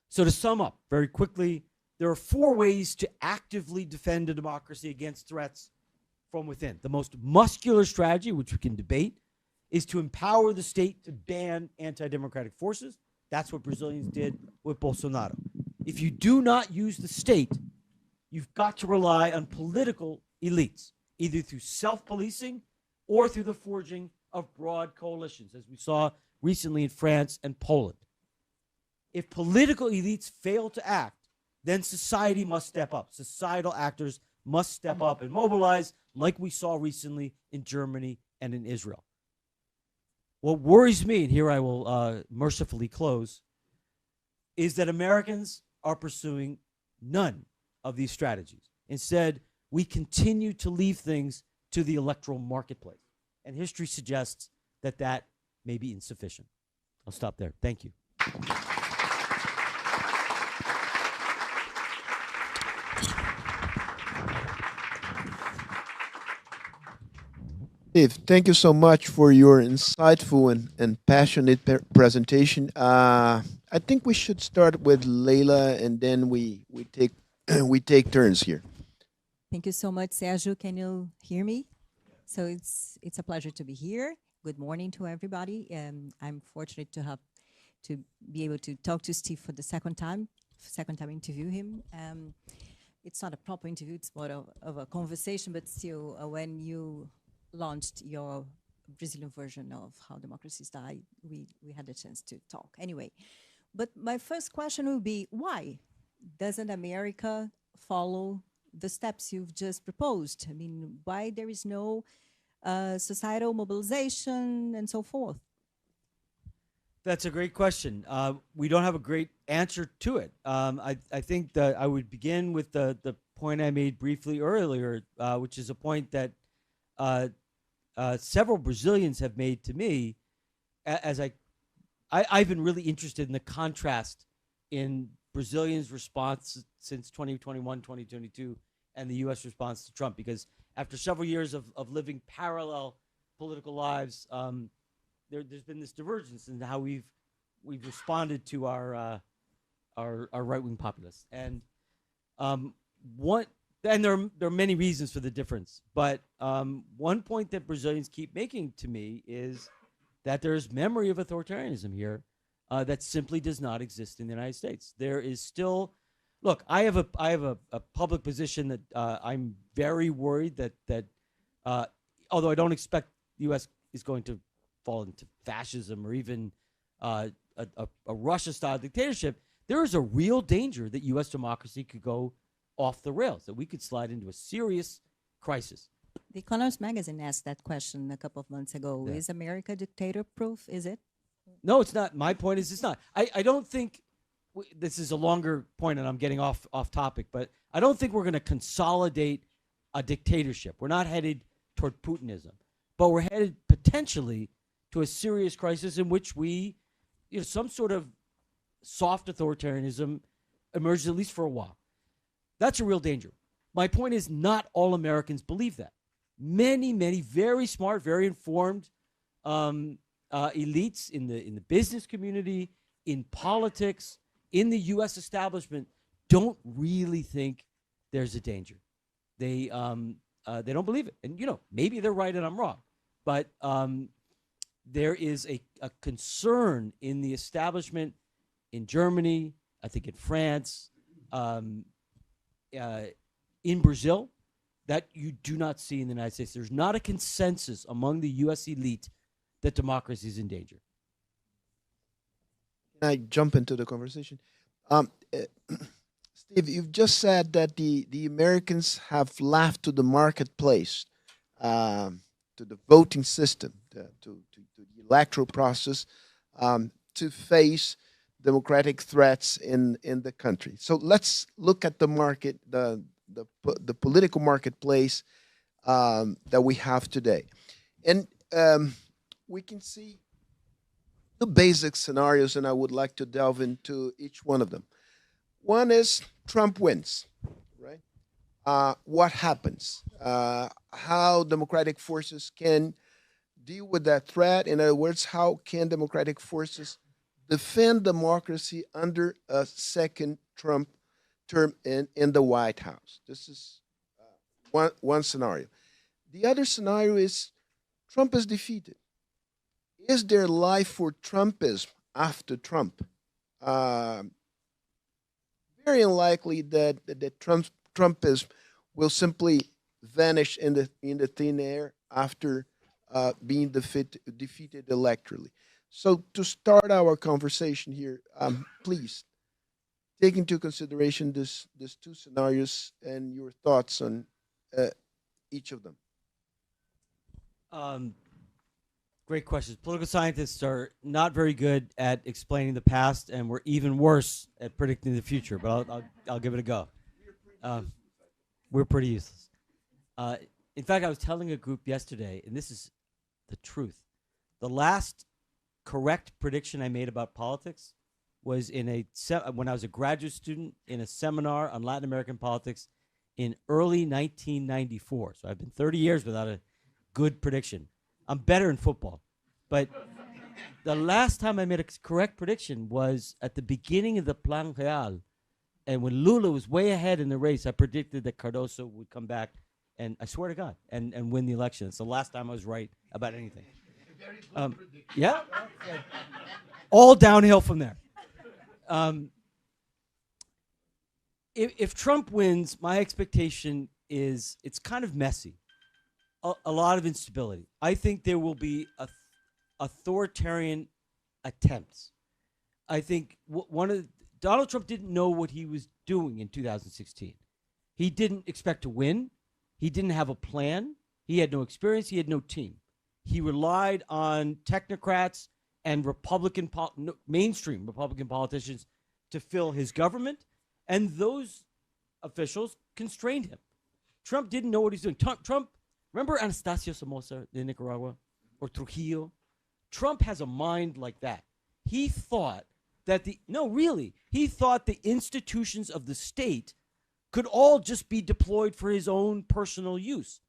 So to sum up very quickly, there are 4 ways to actively defend a democracy against threats from within. The most muscular strategy, which we can debate, is to empower the state to ban anti-democratic forces. That's what Brazilians did with Bolsonaro. If you do not use the state, you've got to rely on political elites, either through self-policing or through the forging of broad coalitions, as we saw recently in France and Poland. If political elites fail to act, then society must step up. Societal actors must step up and mobilize, like we saw recently in Germany and in Israel. What worries me, and here I will mercifully close, is that Americans are pursuing none of these strategies. Instead, we continue to leave things to the electoral marketplace. And history suggests that that may be insufficient. I'll stop there. Thank you. Steve, thank you so much for your insightful and passionate presentation. I think we should start with Leila, and then we take we take turns here. Thank you so much, Sergio. Can you hear me? So it's a pleasure to be here. Good morning to everybody. I'm fortunate to be able to talk to Steve for the second time interview him. It's not a proper interview, it's more of a conversation, but still, when you launched your Brazilian version of How Democracies Die, we had a chance to talk. Anyway, but my first question would be, why doesn't America follow the steps you've just proposed? I mean, why there is no societal mobilization and so forth? That's a great question. We don't have a great answer to it. I think that I would begin with the point I made briefly earlier, which is a point that several Brazilians have made to me, as I've been really interested in the contrast in Brazilians' response since 2021, 2022, and the U.S. response to Trump, because after several years of living parallel political lives, there's been this divergence in how we've responded to our right-wing populists, and there are many reasons for the difference, but one point that Brazilians keep making to me is that there's memory of authoritarianism here that simply does not exist in the United States. There is still, look, I have a public position that I'm very worried that although I don't expect the U.S. is going to fall into fascism or even a Russia-style dictatorship, there is a real danger that U.S. democracy could go off the rails, that we could slide into a serious crisis. The Economist magazine asked that question a couple of months ago. Yeah. Is America dictator-proof? Is it? No, it's not. My point is it's not. I don't think, this is a longer point and I'm getting off topic, but I don't think we're going to consolidate a dictatorship. We're not headed toward Putinism, but we're headed potentially to a serious crisis in which some sort of soft authoritarianism emerges, at least for a while. That's a real danger. My point is not all Americans believe that. Many, many very smart, very informed elites in the business community, in politics, in the U.S. establishment don't really think there's a danger. They don't believe it. And, maybe they're right and I'm wrong. But there is a concern in the establishment in Germany, I think in France, in Brazil, that you do not see in the United States. There's not a consensus among the U.S. elite that democracy is in danger. Can I jump into the conversation? Steve, you've just said that the Americans have left to the marketplace, to the voting system, to the electoral process, to face democratic threats in the country. So let's look at the market, the political marketplace that we have today. And we can see the basic scenarios, and I would like to delve into each one of them. One is Trump wins, right? What happens? How democratic forces can deal with that threat? In other words, how can democratic forces defend democracy under a second Trump term in the White House? This is one scenario. The other scenario is Trump is defeated. Is there life for Trumpism after Trump? Very unlikely that Trumpism will simply vanish in the thin air after being defeated electorally. So to start our conversation here, please take into consideration these two scenarios and your thoughts on each of them. Great questions. Political scientists are not very good at explaining the past, and we're even worse at predicting the future. But I'll give it a go. We're pretty useless. In fact, I was telling a group yesterday, and this is the truth. The last correct prediction I made about politics was when I was a graduate student in a seminar on Latin American politics in early 1994. So I've been 30 years without a good prediction. I'm better in football. But the last time I made a correct prediction was at the beginning of the Plan Real. And when Lula was way ahead in the race, I predicted that Cardoso would come back, and I swear to God, and win the election. It's the last time I was right about anything. Yeah. All downhill from there. If Trump wins, my expectation is it's kind of messy. A lot of instability. I think there will be authoritarian attempts. I think Donald Trump didn't know what he was doing in 2016. He didn't expect to win. He didn't have a plan. He had no experience. He had no team. He relied on technocrats and mainstream Republican politicians to fill his government, and those officials constrained him. Trump didn't know what he's doing. Trump, remember Anastasio Somoza in Nicaragua or Trujillo? Trump has a mind like that. He thought that he thought the institutions of the state could all just be deployed for his own personal use,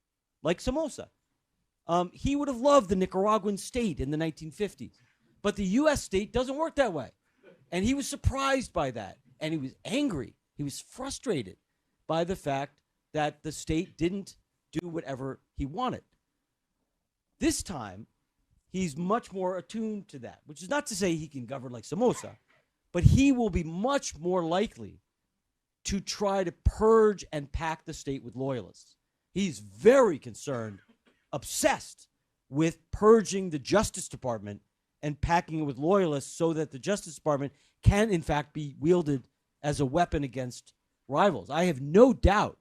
like Somoza. He would have loved the Nicaraguan state in the 1950s. But the U.S. state doesn't work that way. And he was surprised by that. And he was angry. He was frustrated by the fact that the state didn't do whatever he wanted. This time, he's much more attuned to that, which is not to say he can govern like Somoza, but he will be much more likely to try to purge and pack the state with loyalists. He's very concerned, obsessed with purging the Justice Department and packing it with loyalists so that the Justice Department can, in fact, be wielded as a weapon against rivals. I have no doubt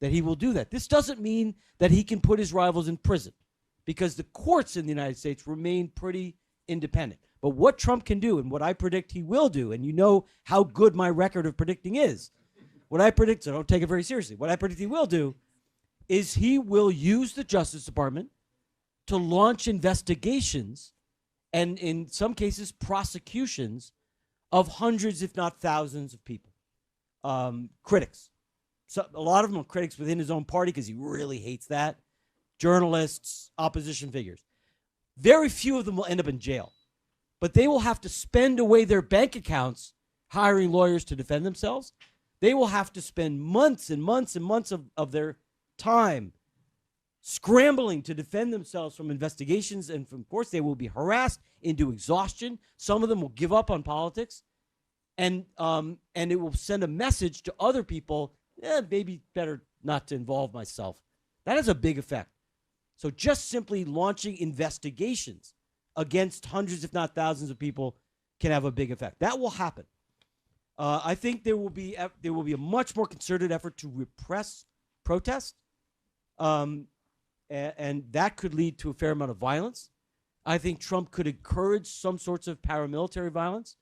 that he will do that. This doesn't mean that he can put his rivals in prison, because the courts in the United States remain pretty independent. But what Trump can do, and what I predict he will do, and you know how good my record of predicting is, what I predict, so don't take it very seriously, what I predict he will do is he will use the Justice Department to launch investigations and, in some cases, prosecutions of hundreds, if not thousands, of people. Critics. So a lot of them are critics within his own party because he really hates that. Journalists, opposition figures. Very few of them will end up in jail. But they will have to spend away their bank accounts hiring lawyers to defend themselves. They will have to spend months and months and months of their time scrambling to defend themselves from investigations. And, of course, they will be harassed into exhaustion. Some of them will give up on politics. And it will send a message to other people, maybe better not to involve myself. That has a big effect. So just simply launching investigations against hundreds, if not thousands, of people can have a big effect. That will happen. I think there will be a much more concerted effort to repress protest, and that could lead to a fair amount of violence. I think Trump could encourage some sorts of paramilitary violence.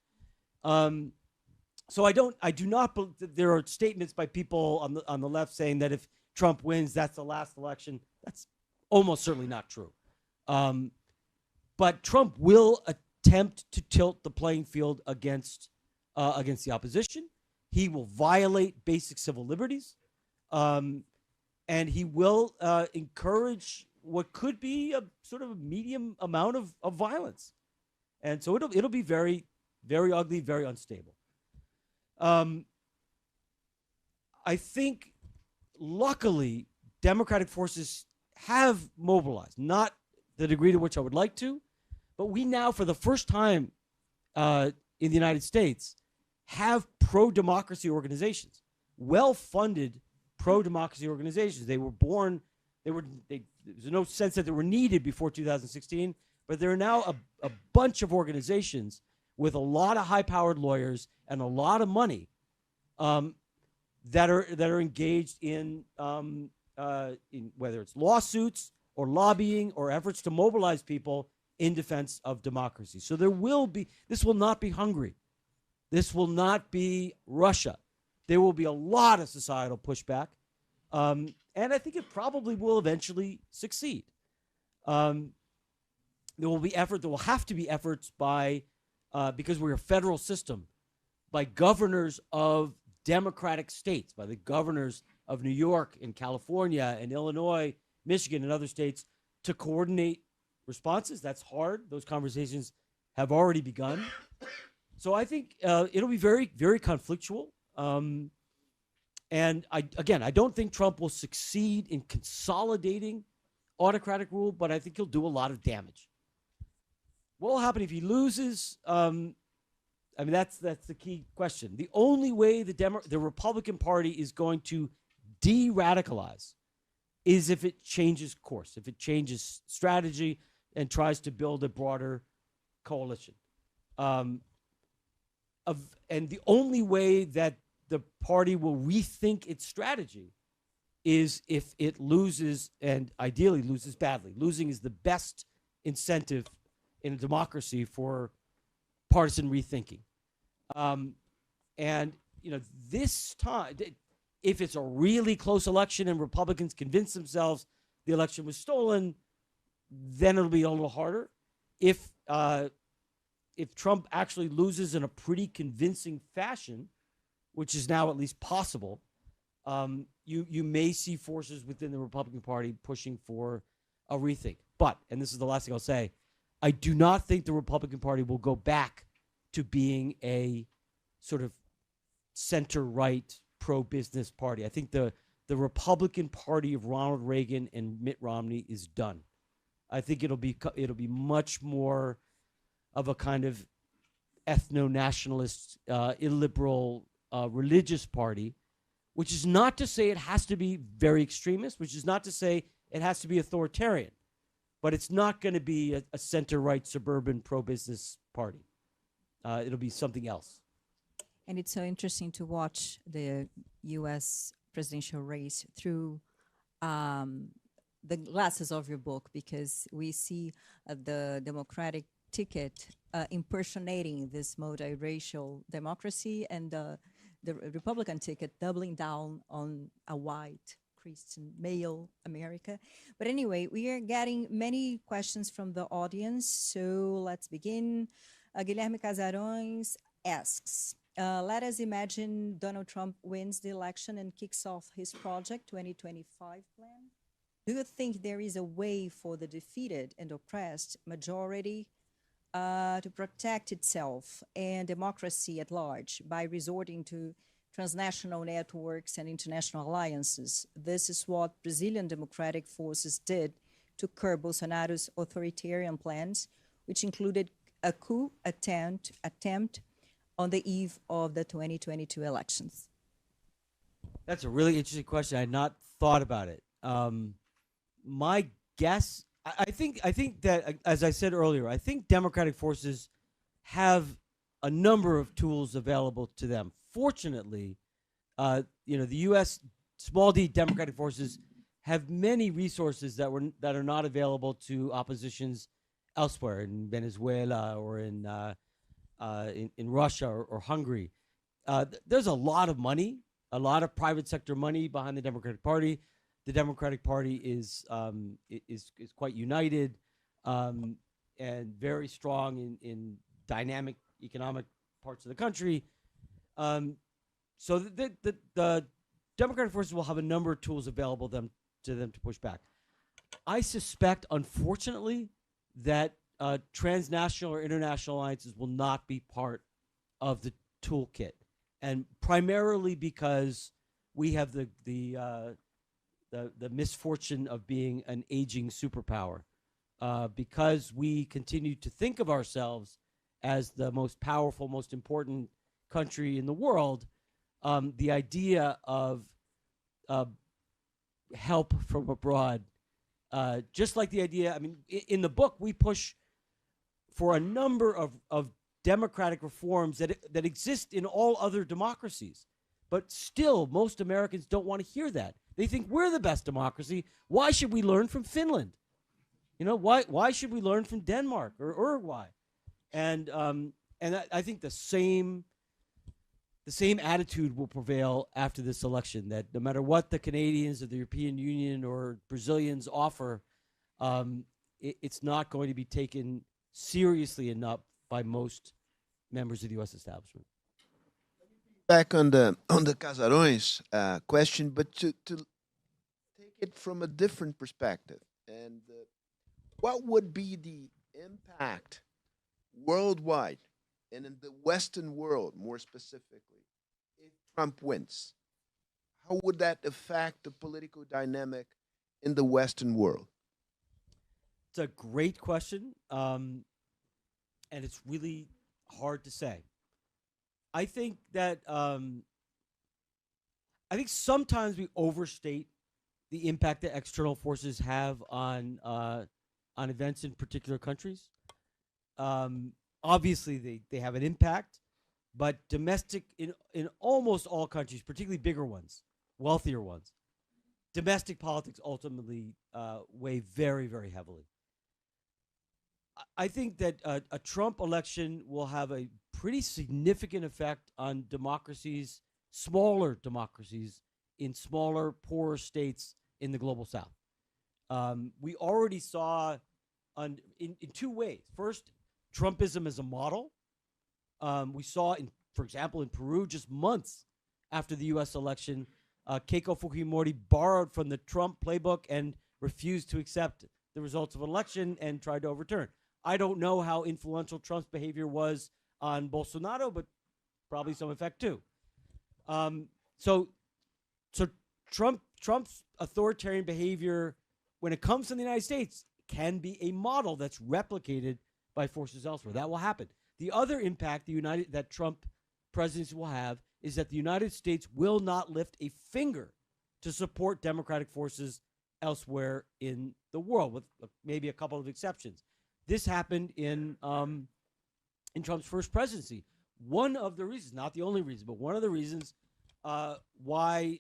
So I do not. There are statements by people on the left saying that if Trump wins, that's the last election. That's almost certainly not true. But Trump will attempt to tilt the playing field against the opposition. He will violate basic civil liberties, and he will encourage what could be a sort of a medium amount of violence. And so it'll be very, very ugly, very unstable. I think, luckily, Democratic forces have mobilized, not the degree to which I would like to, but we now, for the first time in the United States, have pro-democracy organizations, well-funded pro-democracy organizations. They were born, there's no sense that they were needed before 2016, but there are now a bunch of organizations with a lot of high-powered lawyers and a lot of money that are engaged in whether it's lawsuits or lobbying or efforts to mobilize people in defense of democracy. So this will not be Hungary. This will not be Russia. There will be a lot of societal pushback, and I think it probably will eventually succeed. There will have to be efforts by, because we're a federal system, by governors of democratic states, by the governors of New York and California and Illinois, Michigan, and other states to coordinate responses. That's hard. Those conversations have already begun. So I think it'll be very, very conflictual. And I don't think Trump will succeed in consolidating autocratic rule, but I think he'll do a lot of damage. What will happen if he loses? That's the key question. The only way the Republican Party is going to de-radicalize is if it changes course, if it changes strategy and tries to build a broader coalition. And the only way that the party will rethink its strategy is if it loses, and ideally loses badly. Losing is the best incentive in a democracy for partisan rethinking. This time, if it's a really close election and Republicans convince themselves the election was stolen, then it'll be a little harder. If Trump actually loses in a pretty convincing fashion, which is now at least possible, you may see forces within the Republican Party pushing for a rethink. But, and this is the last thing I'll say, I do not think the Republican Party will go back to being a sort of center-right, pro-business party. I think the Republican Party of Ronald Reagan and Mitt Romney is done. I think it'll be much more of a kind of ethno-nationalist, illiberal, religious party, which is not to say it has to be very extremist, which is not to say it has to be authoritarian, but it's not going to be a center-right, suburban, pro-business party. It'll be something else. And it's so interesting to watch the U.S. presidential race through the glasses of your book, because we see the Democratic ticket impersonating this multiracial democracy, and the Republican ticket doubling down on a white Christian male America. But anyway, we are getting many questions from the audience, so let's begin. Guilherme Casarões asks, let us imagine Donald Trump wins the election and kicks off his Project 2025 plan. Do you think there is a way for the defeated and oppressed majority to protect itself and democracy at large by resorting to transnational networks and international alliances? This is what Brazilian democratic forces did to curb Bolsonaro's authoritarian plans, which included a coup attempt on the eve of the 2022 elections. That's a really interesting question. I had not thought about it. My guess, I think that, as I said earlier, I think democratic forces have a number of tools available to them. Fortunately, the U.S. small d democratic forces have many resources that are not available to oppositions elsewhere, in Venezuela or in Russia or Hungary. There's a lot of money, a lot of private sector money behind the Democratic Party. The Democratic Party is quite united and very strong in dynamic economic parts of the country. So the Democratic forces will have a number of tools available to them to push back. I suspect, unfortunately, that transnational or international alliances will not be part of the toolkit, and primarily because we have the misfortune of being an aging superpower, because we continue to think of ourselves as the most powerful, most important country in the world. The idea of help from abroad, just like the idea, I mean, in the book, we push for a number of democratic reforms that exist in all other democracies. But still, most Americans don't want to hear that. They think we're the best democracy. Why should we learn from Finland? Why should we learn from Denmark or Uruguay? And I think the same attitude will prevail after this election, that no matter what the Canadians or the European Union or Brazilians offer, it's not going to be taken seriously enough by most members of the U.S. establishment. Back on the Casarões question, but to take it from a different perspective, and what would be the impact worldwide and in the Western world, more specifically, if Trump wins? How would that affect the political dynamic in the Western world? It's a great question, and it's really hard to say. I think that sometimes we overstate the impact that external forces have on events in particular countries. Obviously, they have an impact, but domestic in almost all countries, particularly bigger ones, wealthier ones, domestic politics ultimately weigh very, very heavily. I think that a Trump election will have a pretty significant effect on democracies, smaller democracies in smaller, poorer states in the global South. We already saw in two ways. First, Trumpism as a model. We saw, for example, in Peru, just months after the U.S. election, Keiko Fujimori borrowed from the Trump playbook and refused to accept the results of an election and tried to overturn. I don't know how influential Trump's behavior was on Bolsonaro, but probably some effect too. So Trump's authoritarian behavior, when it comes to the United States, can be a model that's replicated by forces elsewhere. That will happen. The other impact that Trump presidency will have is that the United States will not lift a finger to support democratic forces elsewhere in the world, with maybe a couple of exceptions. This happened in Trump's first presidency. One of the reasons, not the only reason, but one of the reasons why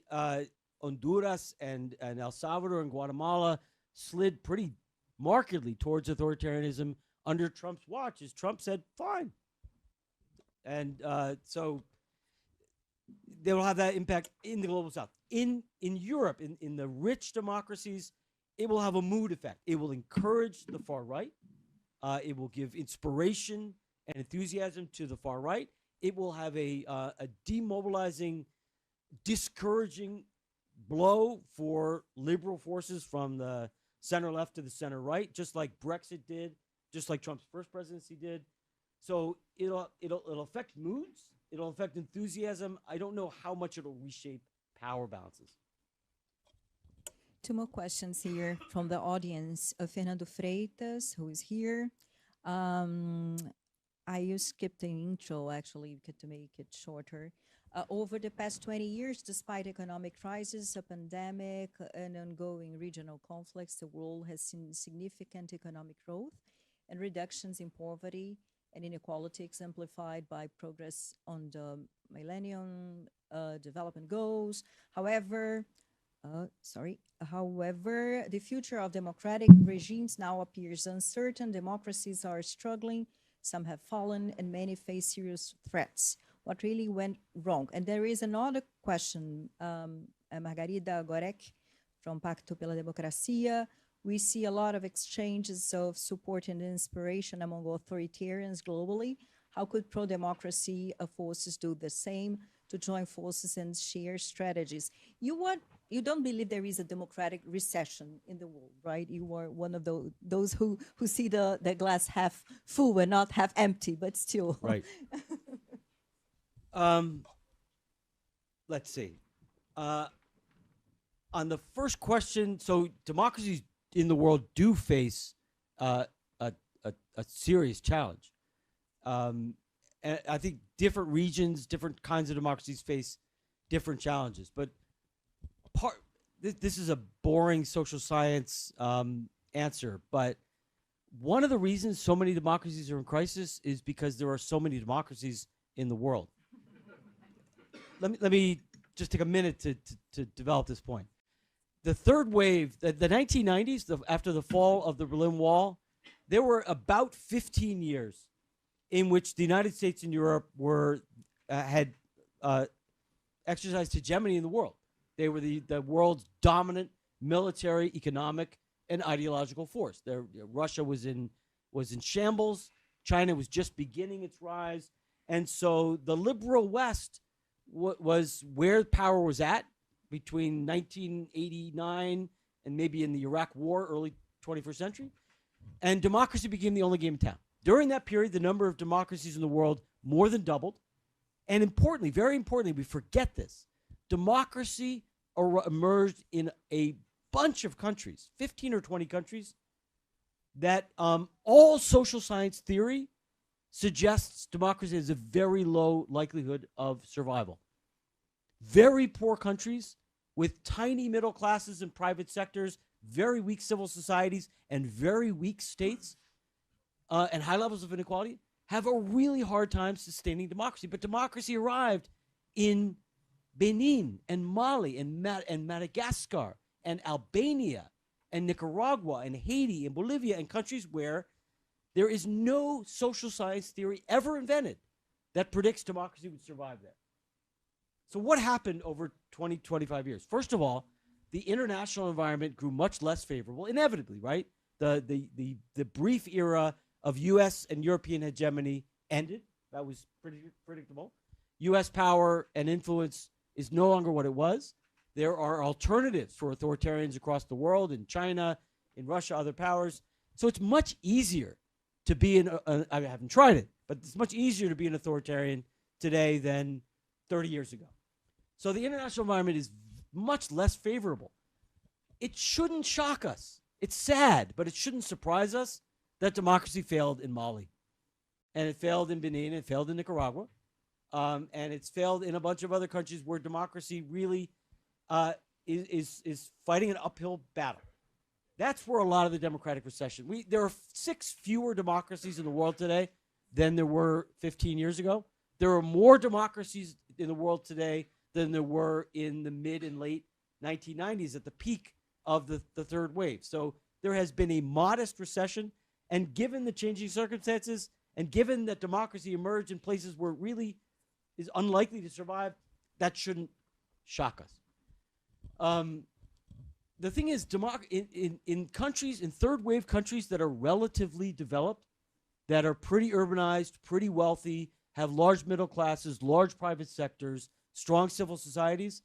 Honduras and El Salvador and Guatemala slid pretty markedly towards authoritarianism under Trump's watch is Trump said, fine. And so they will have that impact in the global south. In Europe, in the rich democracies, it will have a mood effect. It will encourage the far right. It will give inspiration and enthusiasm to the far right. It will have a demobilizing, discouraging blow for liberal forces from the center left to the center right, just like Brexit did, just like Trump's first presidency did. So it'll affect moods. It'll affect enthusiasm. I don't know how much it'll reshape power balances. Two more questions here from the audience. Fernando Freitas, who is here. I skipped the intro, actually, to make it shorter. Over the past 20 years, despite economic crisis, a pandemic, and ongoing regional conflicts, the world has seen significant economic growth and reductions in poverty and inequality exemplified by progress on the Millennium Development Goals. However, the future of democratic regimes now appears uncertain. Democracies are struggling, some have fallen, and many face serious threats. What really went wrong? And there is another question, Margarida Gorek from Pacto pela Democracia. We see a lot of exchanges of support and inspiration among authoritarians globally. How could pro-democracy forces do the same to join forces and share strategies? You don't believe there is a democratic recession in the world, right? You are one of those who see the glass half full and not half empty, but still. Right. Let's see. On the first question, so democracies in the world do face a serious challenge. And I think different regions, different kinds of democracies face different challenges. But this is a boring social science answer, but one of the reasons so many democracies are in crisis is because there are so many democracies in the world. Let me just take a minute to develop this point. The third wave, the 1990s, after the fall of the Berlin Wall, there were about 15 years in which the United States and Europe had exercised hegemony in the world. They were the world's dominant military, economic, and ideological force. Russia was in shambles. China was just beginning its rise. And so the liberal West was where power was at between 1989 and maybe in the Iraq War, early 21st century. And democracy became the only game in town. During that period, the number of democracies in the world more than doubled. And importantly, very importantly, we forget this. Democracy emerged in a bunch of countries, 15 or 20 countries, that all social science theory suggests democracy has a very low likelihood of survival. Very poor countries with tiny middle classes and private sectors, very weak civil societies, and very weak states, and high levels of inequality, have a really hard time sustaining democracy. But democracy arrived in Benin and Mali and Madagascar and Albania and Nicaragua and Haiti and Bolivia and countries where there is no social science theory ever invented that predicts democracy would survive there. So what happened over 20, 25 years? First of all, the international environment grew much less favorable, inevitably, right? The brief era of U.S. and European hegemony ended. That was pretty predictable. U.S. power and influence is no longer what it was. There are alternatives for authoritarians across the world, in China, in Russia, other powers. So it's much easier to be I haven't tried it, but it's much easier to be an authoritarian today than 30 years ago. So the international environment is much less favorable. It shouldn't shock us. It's sad, but it shouldn't surprise us that democracy failed in Mali. And it failed in Benin, it failed in Nicaragua, and it's failed in a bunch of other countries where democracy really is fighting an uphill battle. That's where a lot of the democratic recession. There are 6 fewer democracies in the world today than there were 15 years ago. There are more democracies in the world today than there were in the mid and late 1990s at the peak of the third wave. So there has been a modest recession, and given the changing circumstances, and given that democracy emerged in places where it really is unlikely to survive, that shouldn't shock us. The thing is, in countries, in third wave countries that are relatively developed, that are pretty urbanized, pretty wealthy, have large middle classes, large private sectors, strong civil societies,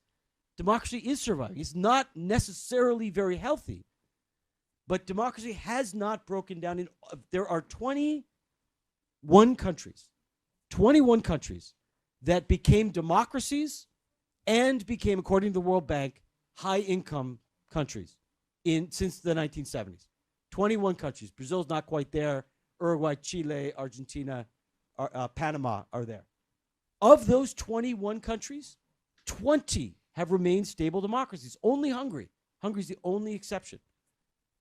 democracy is surviving. It's not necessarily very healthy, but democracy has not broken down. There are 21 countries that became democracies and became, according to the World Bank, high-income countries since the 1970s. 21 countries. Brazil's not quite there. Uruguay, Chile, Argentina, Panama are there. Of those 21 countries, 20 have remained stable democracies. Only Hungary. Hungary's the only exception.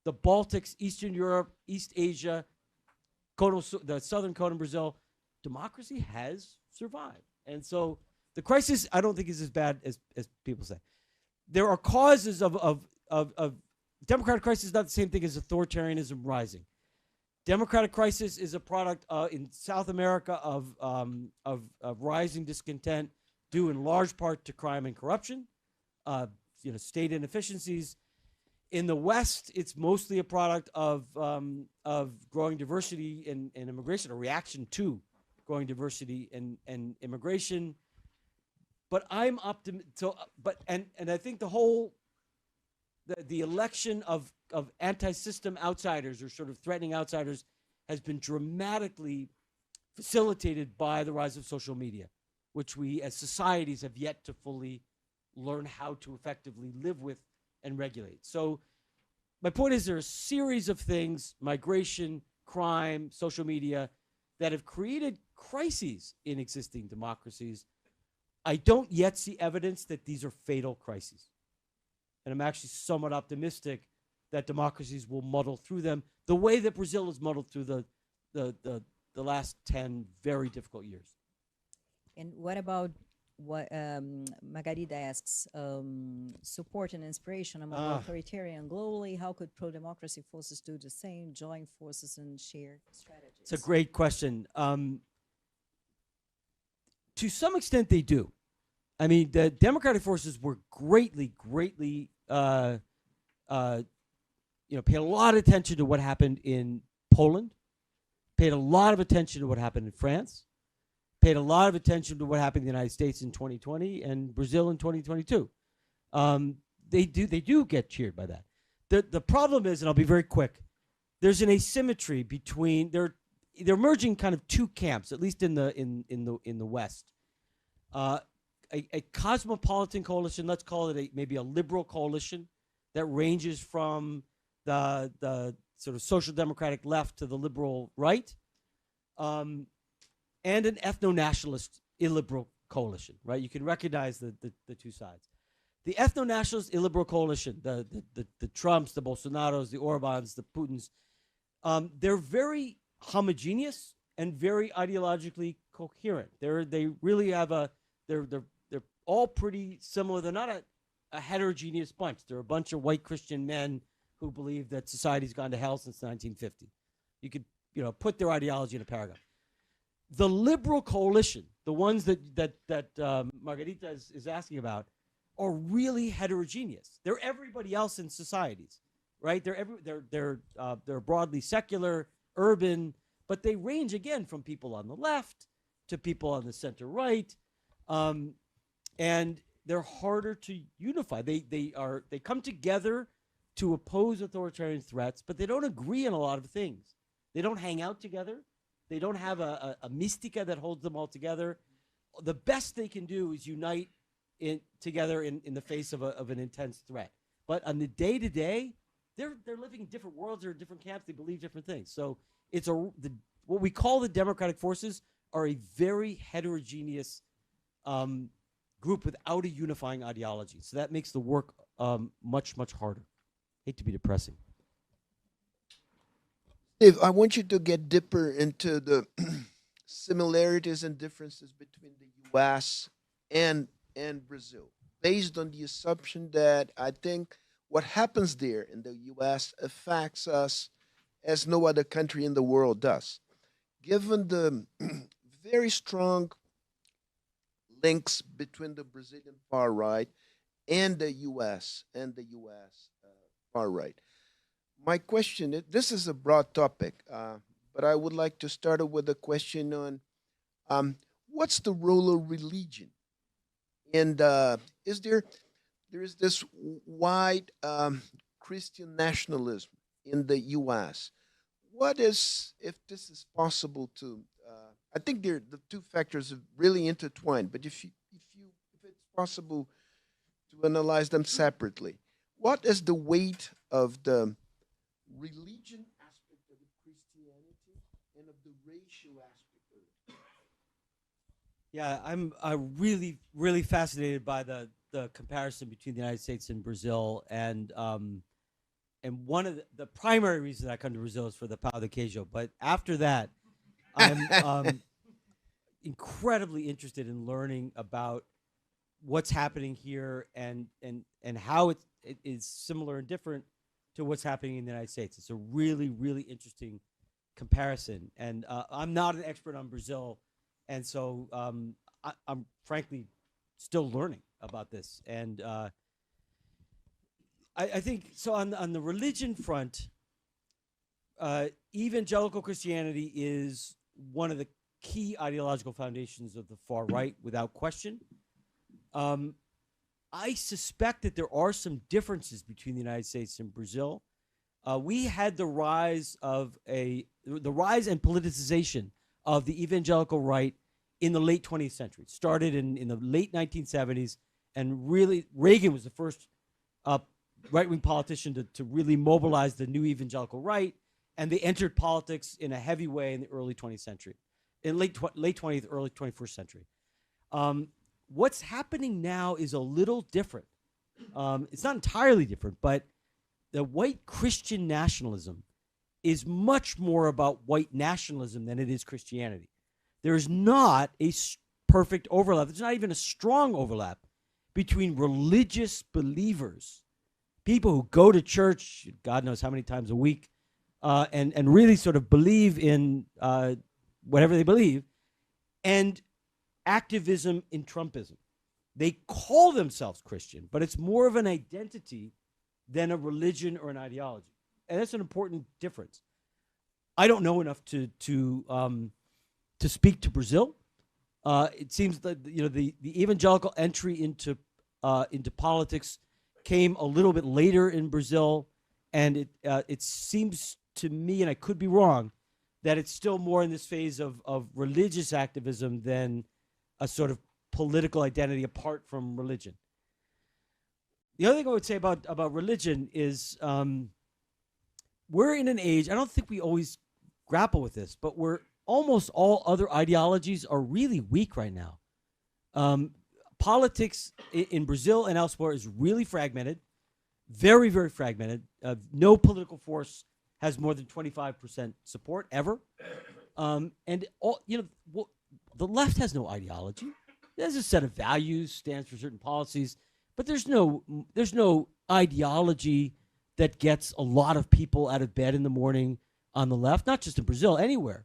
The Baltics, Eastern Europe, East Asia, the southern cone in Brazil, democracy has survived. And so the crisis, I don't think, is as bad as people say. There are causes of democratic crisis is not the same thing as authoritarianism rising. Democratic crisis is a product in South America of rising discontent, due in large part to crime and corruption, state inefficiencies. In the West, it's mostly a product of growing diversity and immigration, a reaction to growing diversity and immigration. But I'm optimistic. And I think the election of anti-system outsiders, or sort of threatening outsiders, has been dramatically facilitated by the rise of social media, which we as societies have yet to fully learn how to effectively live with and regulate. So my point is, there are a series of things, migration, crime, social media, that have created crises in existing democracies. I don't yet see evidence that these are fatal crises. And I'm actually somewhat optimistic that democracies will muddle through them the way that Brazil has muddled through the last 10 very difficult years. And what about what Margarida asks, support and inspiration among authoritarian globally? How could pro-democracy forces do the same, join forces and share strategies? It's a great question. To some extent, they do. I mean, the democratic forces were greatly paid a lot of attention to what happened in Poland, paid a lot of attention to what happened in France, paid a lot of attention to what happened in the United States in 2020 and Brazil in 2022. They do get cheered by that. The problem is, and I'll be very quick, there's an asymmetry between they're merging kind of two camps, at least in the West. A cosmopolitan coalition, let's call it maybe a liberal coalition that ranges from the sort of social democratic left to the liberal right, and an ethno-nationalist illiberal coalition, right? You can recognize the two sides. The ethno-nationalist illiberal coalition, the Trumps, the Bolsonaros, the Orbans, the Putins, they're very homogeneous and very ideologically coherent. They really have they're all pretty similar. They're not a heterogeneous bunch. They're a bunch of white Christian men who believe that society's gone to hell since 1950. You could put their ideology in a paragraph. The liberal coalition, the ones that Margarita is asking about, are really heterogeneous. They're everybody else in societies, right? They're broadly secular, urban, but they range again from people on the left to people on the center right, and they're harder to unify. They come together to oppose authoritarian threats, but they don't agree on a lot of things. They don't hang out together. They don't have a mystica that holds them all together. The best they can do is unite together in the face of an intense threat. But on the day-to-day, they're living in different worlds. They're in different camps. They believe different things. So it's what we call the democratic forces are a very heterogeneous group without a unifying ideology. So that makes the work much, much harder. Hate to be depressing. Steve, I want you to get deeper into the similarities and differences between the U.S. and Brazil, based on the assumption that I think what happens there in the U.S. affects us as no other country in the world does. Given the very strong links between the Brazilian far right and the U.S. Far right. My question, this is a broad topic, but I would like to start with a question on what's the role of religion? And there is this wide Christian nationalism in the U.S. What is, if this is possible to, I think the two factors are really intertwined, but if it's possible to analyze them separately, what is the weight of the religion aspect of Christianity and of the racial aspect of it? Yeah, I'm really, really fascinated by the comparison between the United States and Brazil, and one of the primary reasons I come to Brazil is for the pão de queijo. But after that, I'm incredibly interested in learning about what's happening here and how it is similar and different to what's happening in the United States. It's a really, really interesting comparison. And I'm not an expert on Brazil, and so I'm frankly still learning about this. And I think, so on the religion front, evangelical Christianity is one of the key ideological foundations of the far right, without question. I suspect that there are some differences between the United States and Brazil. We had the rise and politicization of the evangelical right in the late 20th century. It started in the late 1970s, and really Reagan was the first right-wing politician to really mobilize the new evangelical right, and they entered politics in a heavy way in the early 20th century, in late 20th, early 21st century. What's happening now is a little different. It's not entirely different, but the white Christian nationalism is much more about white nationalism than it is Christianity. There's not a perfect overlap. There's not even a strong overlap between religious believers, people who go to church, God knows how many times a week, and really sort of believe in whatever they believe, and activism in Trumpism. They call themselves Christian, but it's more of an identity than a religion or an ideology, and that's an important difference. I don't know enough to speak to Brazil. It seems that the evangelical entry into politics came a little bit later in Brazil, and it seems to me, and I could be wrong, that it's still more in this phase of religious activism than a sort of political identity apart from religion. The other thing I would say about religion is we're in an age, I don't think we always grapple with this, but we're almost all other ideologies are really weak right now. Politics in Brazil and elsewhere is really fragmented, very, very fragmented. No political force has more than 25% support ever. And the left has no ideology. There's a set of values, stands for certain policies, but there's no ideology that gets a lot of people out of bed in the morning on the left, not just in Brazil, anywhere.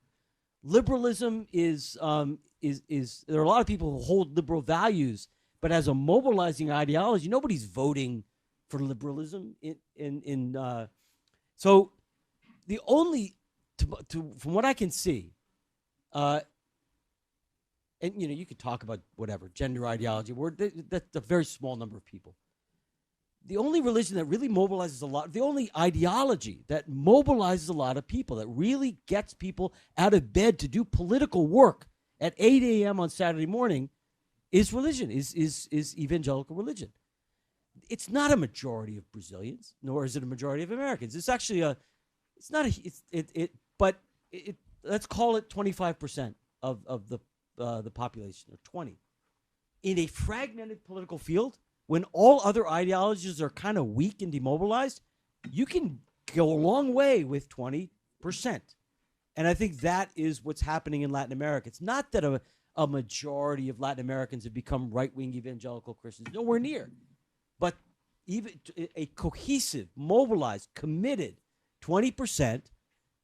Liberalism is there are a lot of people who hold liberal values, but as a mobilizing ideology, nobody's voting for liberalism. So the only, from what I can see, and you could talk about whatever gender ideology. That's a very small number of people. the only religion that really mobilizes a lot, the only ideology that mobilizes a lot of people, that really gets people out of bed to do political work at 8 a.m. on Saturday morning is religion, is evangelical religion. It's not a majority of Brazilians, nor is it a majority of Americans. It's actually let's call it 25% of the population, or 20. In a fragmented political field, when all other ideologies are kind of weak and demobilized, you can go a long way with 20%. And I think that is what's happening in Latin America. It's not that a majority of Latin Americans have become right-wing evangelical Christians, nowhere near. But even a cohesive, mobilized, committed 20%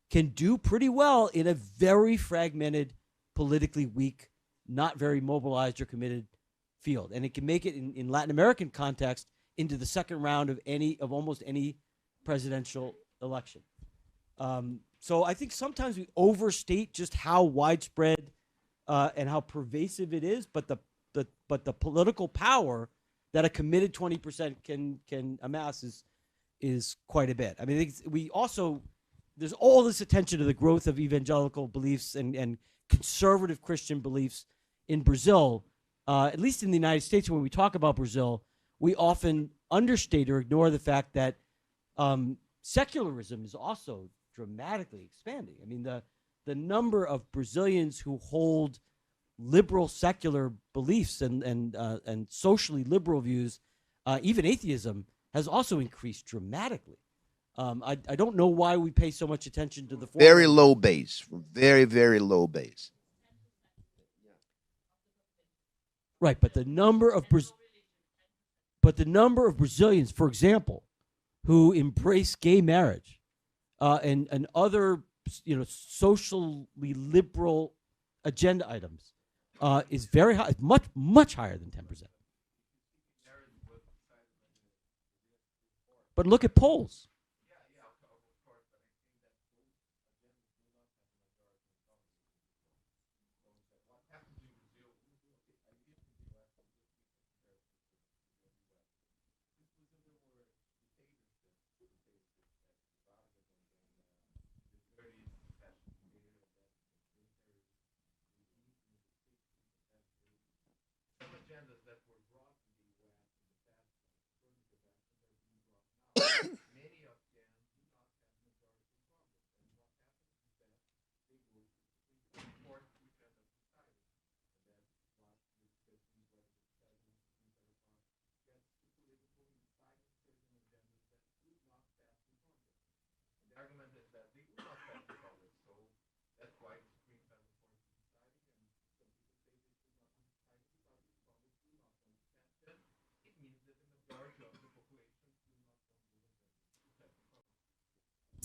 can do pretty well in a very fragmented, politically weak, not very mobilized or committed field. And it can make it in Latin American context into the second round of almost any presidential election. So I think sometimes we overstate just how widespread and how pervasive it is, but the political power that a committed 20% can amass is quite a bit. I mean, there's all this attention to the growth of evangelical beliefs and conservative Christian beliefs in Brazil. At least in the United States, when we talk about Brazil, we often understate or ignore the fact that secularism is also dramatically expanding. I mean, the number of Brazilians who hold liberal secular beliefs and socially liberal views, even atheism, has also increased dramatically. I don't know why we pay so much attention to the very low base, very, very low base. Right, but the number of Brazilians, for example, who embrace gay marriage and other socially liberal agenda items is very high, much higher than 10%. But look at polls.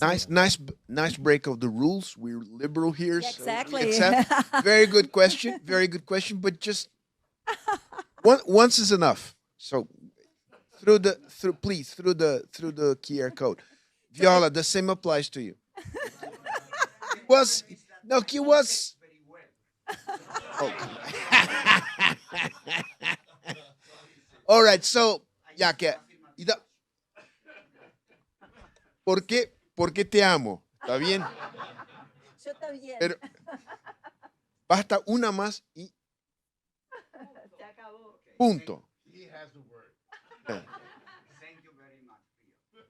Nice break of the rules. We're liberal here. Yeah, so exactly. very good question. Very good question. But just once is enough. So through the QR code. Viola, the same applies to you. Que was. Oh. All right. So ya que. Porque te amo, ¿está bien? Yo también. Pero basta una más y Se acabó. punto. He has the word. Thank you very much, Pio.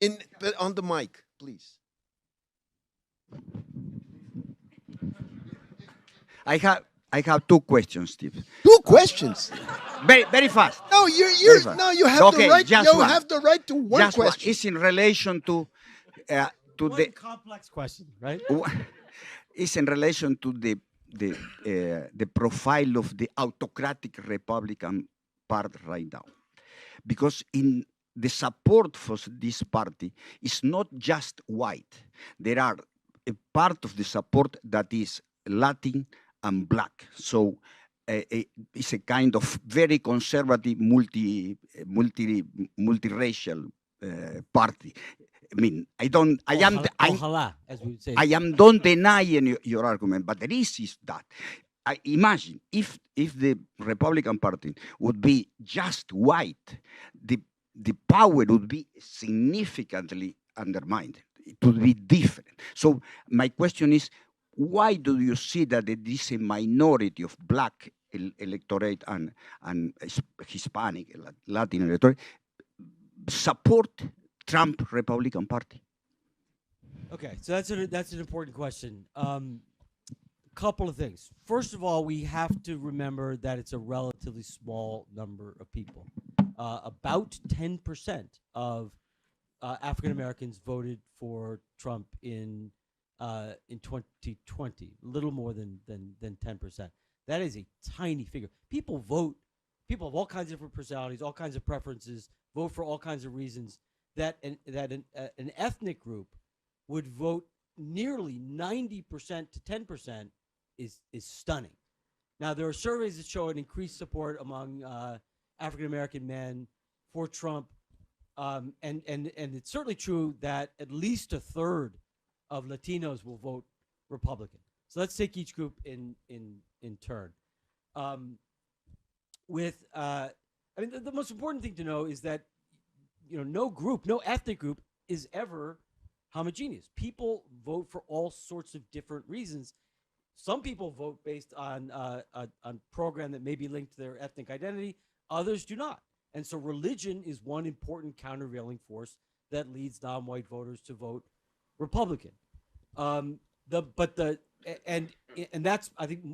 Excellent. On the mic, please. I have two questions, Steve. Two questions. Very fast. No, you have Okay, the right. just You one. have the right to one Just one. question. It's in relation to One the. complex question, right? It's in relation to the profile of the autocratic Republican part right now, because in the support for this party is not just white. There are a part of the support that is Latin and black. So it's a kind of very conservative, multiracial party. I mean, don't denying your argument, but there is that. I imagine if the Republican Party would be just white, the the power would be significantly undermined. It would be different. So my question is, why do you see that there is a minority of black electorate and Hispanic, Latin electorate support Trump Republican Party? Okay, so that's an important question. Couple of things. First of all, we have to remember that it's a relatively small number of people. About 10% of African Americans voted for Trump in 2020. A little more than 10%. That is a tiny figure. People vote. People have all kinds of different personalities, all kinds of preferences, vote for all kinds of reasons. That an ethnic group would vote nearly 90% to 10% is stunning. Now, there are surveys that show an increased support among African American men for Trump, and it's certainly true that at least a third of Latinos will vote Republican. So let's take each group in turn. I mean, the most important thing to know is that no group, no ethnic group is ever homogeneous. People vote for all sorts of different reasons. Some people vote based on a program that may be linked to their ethnic identity. Others do not. And so religion is one important countervailing force that leads non-white voters to vote Republican. And that's, I think,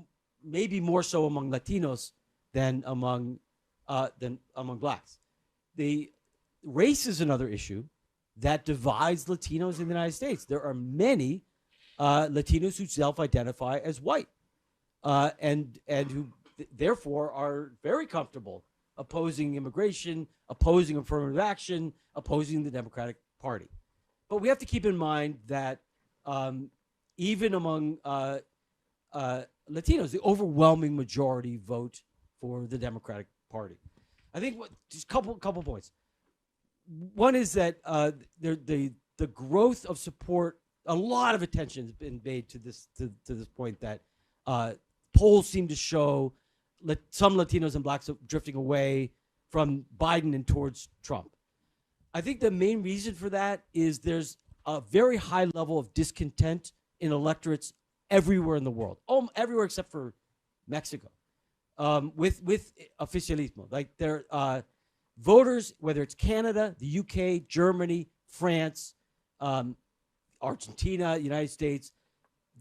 maybe more so among Latinos than among blacks. The race is another issue that divides Latinos in the United States. There are many Latinos who self-identify as white, and who therefore are very comfortable opposing immigration, opposing affirmative action, opposing the Democratic Party. But we have to keep in mind that even among Latinos, the overwhelming majority vote for the Democratic Party. I think just couple points. One is that the growth of support. A lot of attention has been made to this point that polls seem to show some Latinos and blacks are drifting away from Biden and towards Trump. I think the main reason for that is there's a very high level of discontent in electorates everywhere in the world, everywhere except for Mexico, with oficialismo. Like voters, whether it's Canada, the UK, Germany, France, Argentina, United States,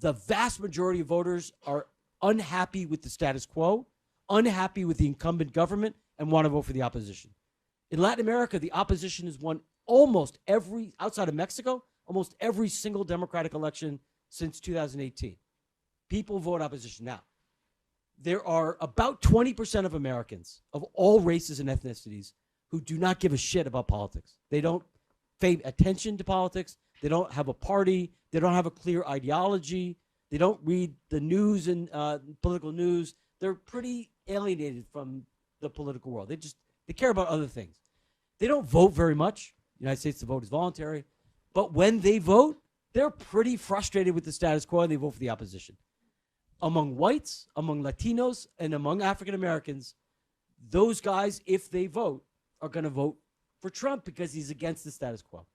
the vast majority of voters are unhappy with the status quo, unhappy with the incumbent government, and want to vote for the opposition. In Latin America, the opposition has won outside of Mexico, almost every single Democratic election since 2018. People vote opposition. Now, there are about 20% of Americans of all races and ethnicities who do not give a shit about politics. They don't pay attention to politics. They don't have a party. They don't have a clear ideology. They don't read the news and political news. They're pretty alienated from the political world. They care about other things. They don't vote very much. In the United States, the vote is voluntary. But when they vote, they're pretty frustrated with the status quo, and they vote for the opposition. Among whites, among Latinos, and among African Americans, those guys, if they vote, are going to vote for Trump because he's against the status quo.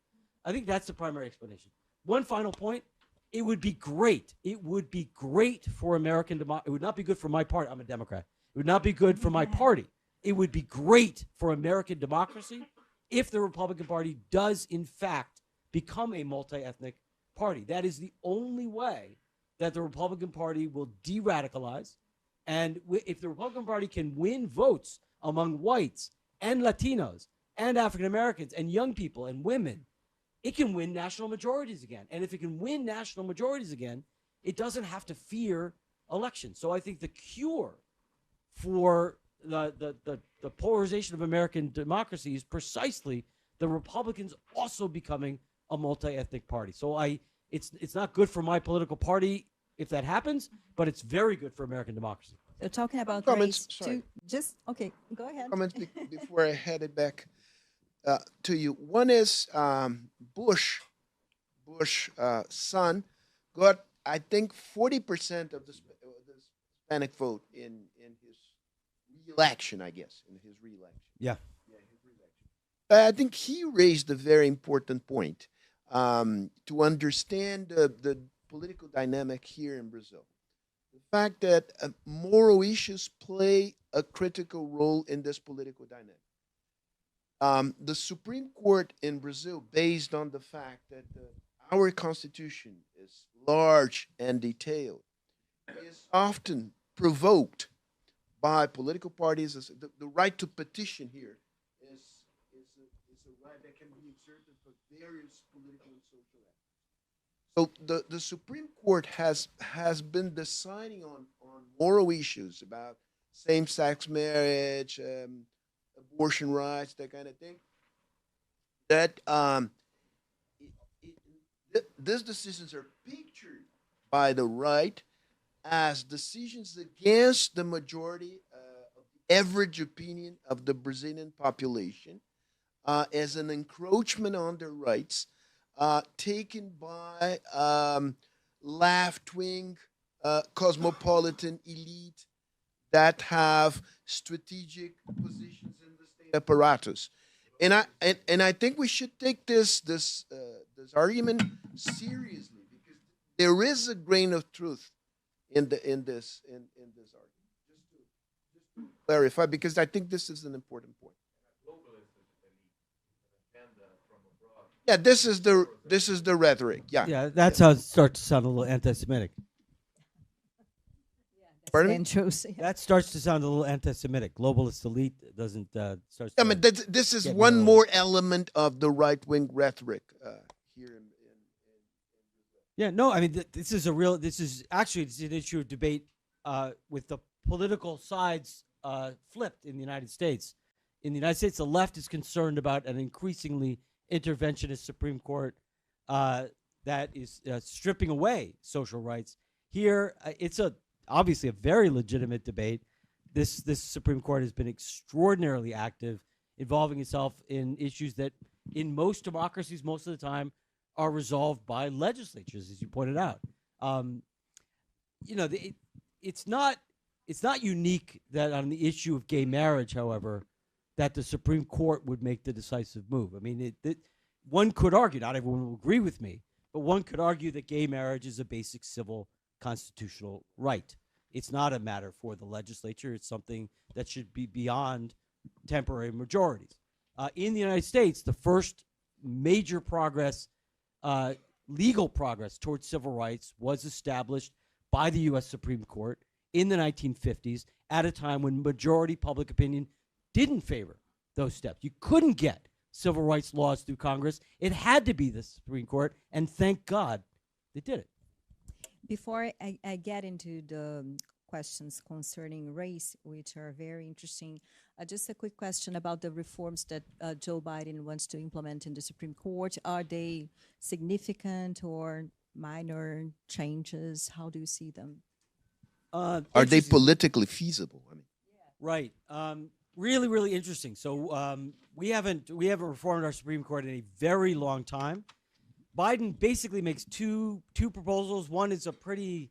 I think that's the primary explanation. One final point. It would be great. It would be great for American democracy. It would not be good for my party. I'm a Democrat. It would not be good for my party. It would be great for American democracy if the Republican Party does, in fact, become a multi-ethnic party. That is the only way that the Republican Party will de-radicalize. And if the Republican Party can win votes among whites and Latinos and African Americans and young people and women, it can win national majorities again. And if it can win national majorities again, it doesn't have to fear elections. So I think the cure for the polarization of American democracy is precisely the Republicans also becoming a multi-ethnic party. So it's not good for my political party if that happens, but it's very good for American democracy. So talking about Comments, race, sorry. okay, go ahead. Comments before I head it back to you. One is Bush's son got, I think, 40% of the Hispanic vote in his re-election, I guess, in his re-election. Yeah. Yeah, his re-election. I think he raised a very important point to understand the political dynamic here in Brazil. The fact that moral issues play a critical role in this political dynamic. The Supreme Court in Brazil, based on the fact that our constitution is large and detailed, is often provoked by political parties. The right to petition here is a right that can be exerted for various political and social actors. So the Supreme Court has been deciding on moral issues about same-sex marriage, abortion rights, that kind of thing. That these decisions are pictured by the right as decisions against the majority of the average opinion of the Brazilian population, as an encroachment on their rights, taken by left-wing cosmopolitan elite that have strategic positions in the state apparatus. And I think we should take this argument seriously, because there is a grain of truth in this argument. Just to clarify, because I think this is an important point. Yeah, this is the rhetoric. Yeah. Yeah, that's how it starts to sound a little anti-Semitic. Pardon me? Intros. That starts to sound a little anti-Semitic. Globalist elite doesn't start. I mean, this is one more element of the right-wing rhetoric here in Yeah, no, I mean, this is it's an issue of debate with the political sides flipped in the United States. In the United States, the left is concerned about an increasingly interventionist Supreme Court that is stripping away social rights. Here, it's obviously a very legitimate debate. This Supreme Court has been extraordinarily active, involving itself in issues that in most democracies, most of the time, are resolved by legislatures, as you pointed out. It's not unique that on the issue of gay marriage, however, that the Supreme Court would make the decisive move. I mean, one could argue, not everyone will agree with me, but one could argue that gay marriage is a basic civil constitutional right. It's not a matter for the legislature. It's something that should be beyond temporary majorities. In the United States, the first major progress, legal progress towards civil rights, was established by the U.S. Supreme Court in the 1950s at a time when majority public opinion didn't favor those steps. You couldn't get civil rights laws through Congress. It had to be the Supreme Court, and thank God they did it. Before I get into the questions concerning race, which are very interesting, just a quick question about the reforms that Joe Biden wants to implement in the Supreme Court. Are they significant or minor changes? How do you see them? Are they politically feasible? I mean, right. Really, really interesting. So we haven't reformed our Supreme Court in a very long time. Biden basically makes two proposals. One is a pretty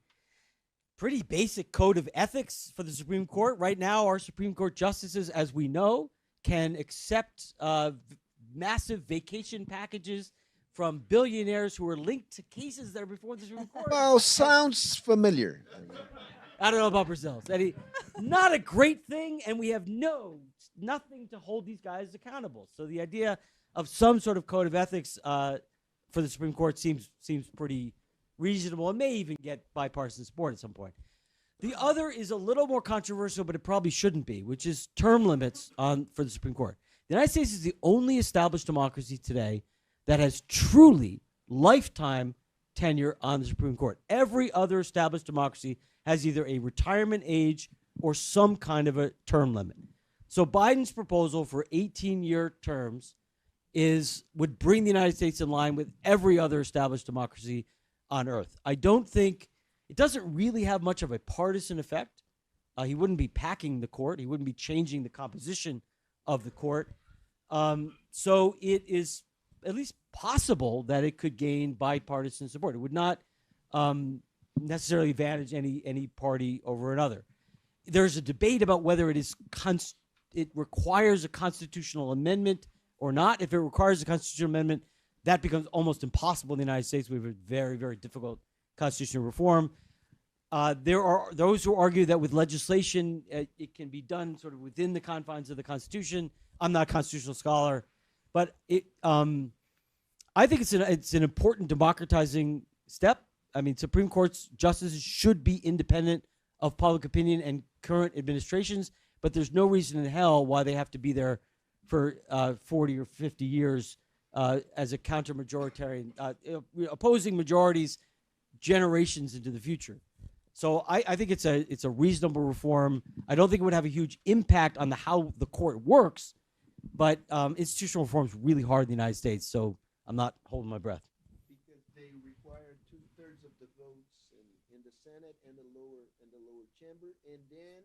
basic code of ethics for the Supreme Court. Right now, our Supreme Court justices, as we know, can accept massive vacation packages from billionaires who are linked to cases that are before the Supreme Court. well, sounds familiar. I don't know about Brazil. Not a great thing, and we have nothing to hold these guys accountable. So the idea of some sort of code of ethics for the Supreme Court seems pretty reasonable, and may even get bipartisan support at some point. The other is a little more controversial, but it probably shouldn't be, which is term limits for the Supreme Court. The United States is the only established democracy today that has truly lifetime tenure on the Supreme Court. Every other established democracy has either a retirement age or some kind of a term limit. So Biden's proposal for 18-year terms would bring the United States in line with every other established democracy on earth. I don't think it doesn't really have much of a partisan effect. He wouldn't be packing the court. He wouldn't be changing the composition of the court. So it is at least possible that it could gain bipartisan support. It would not necessarily advantage any party over another. There's a debate about whether it requires a constitutional amendment or not. If it requires a constitutional amendment, that becomes almost impossible in the United States. We have a very, very difficult constitutional reform. There are those who argue that with legislation, it can be done sort of within the confines of the Constitution. I'm not a constitutional scholar, but I think it's an important democratizing step. I mean, Supreme Court's justices should be independent of public opinion and current administrations, but there's no reason in hell why they have to be there for 40 or 50 years as a counter-majoritarian, opposing majorities generations into the future. So I think it's a reasonable reform. I don't think it would have a huge impact on how the court works, but institutional reform is really hard in the United States, so I'm not holding my breath. Because they require 2/3 of the votes in the Senate and the lower chamber, and then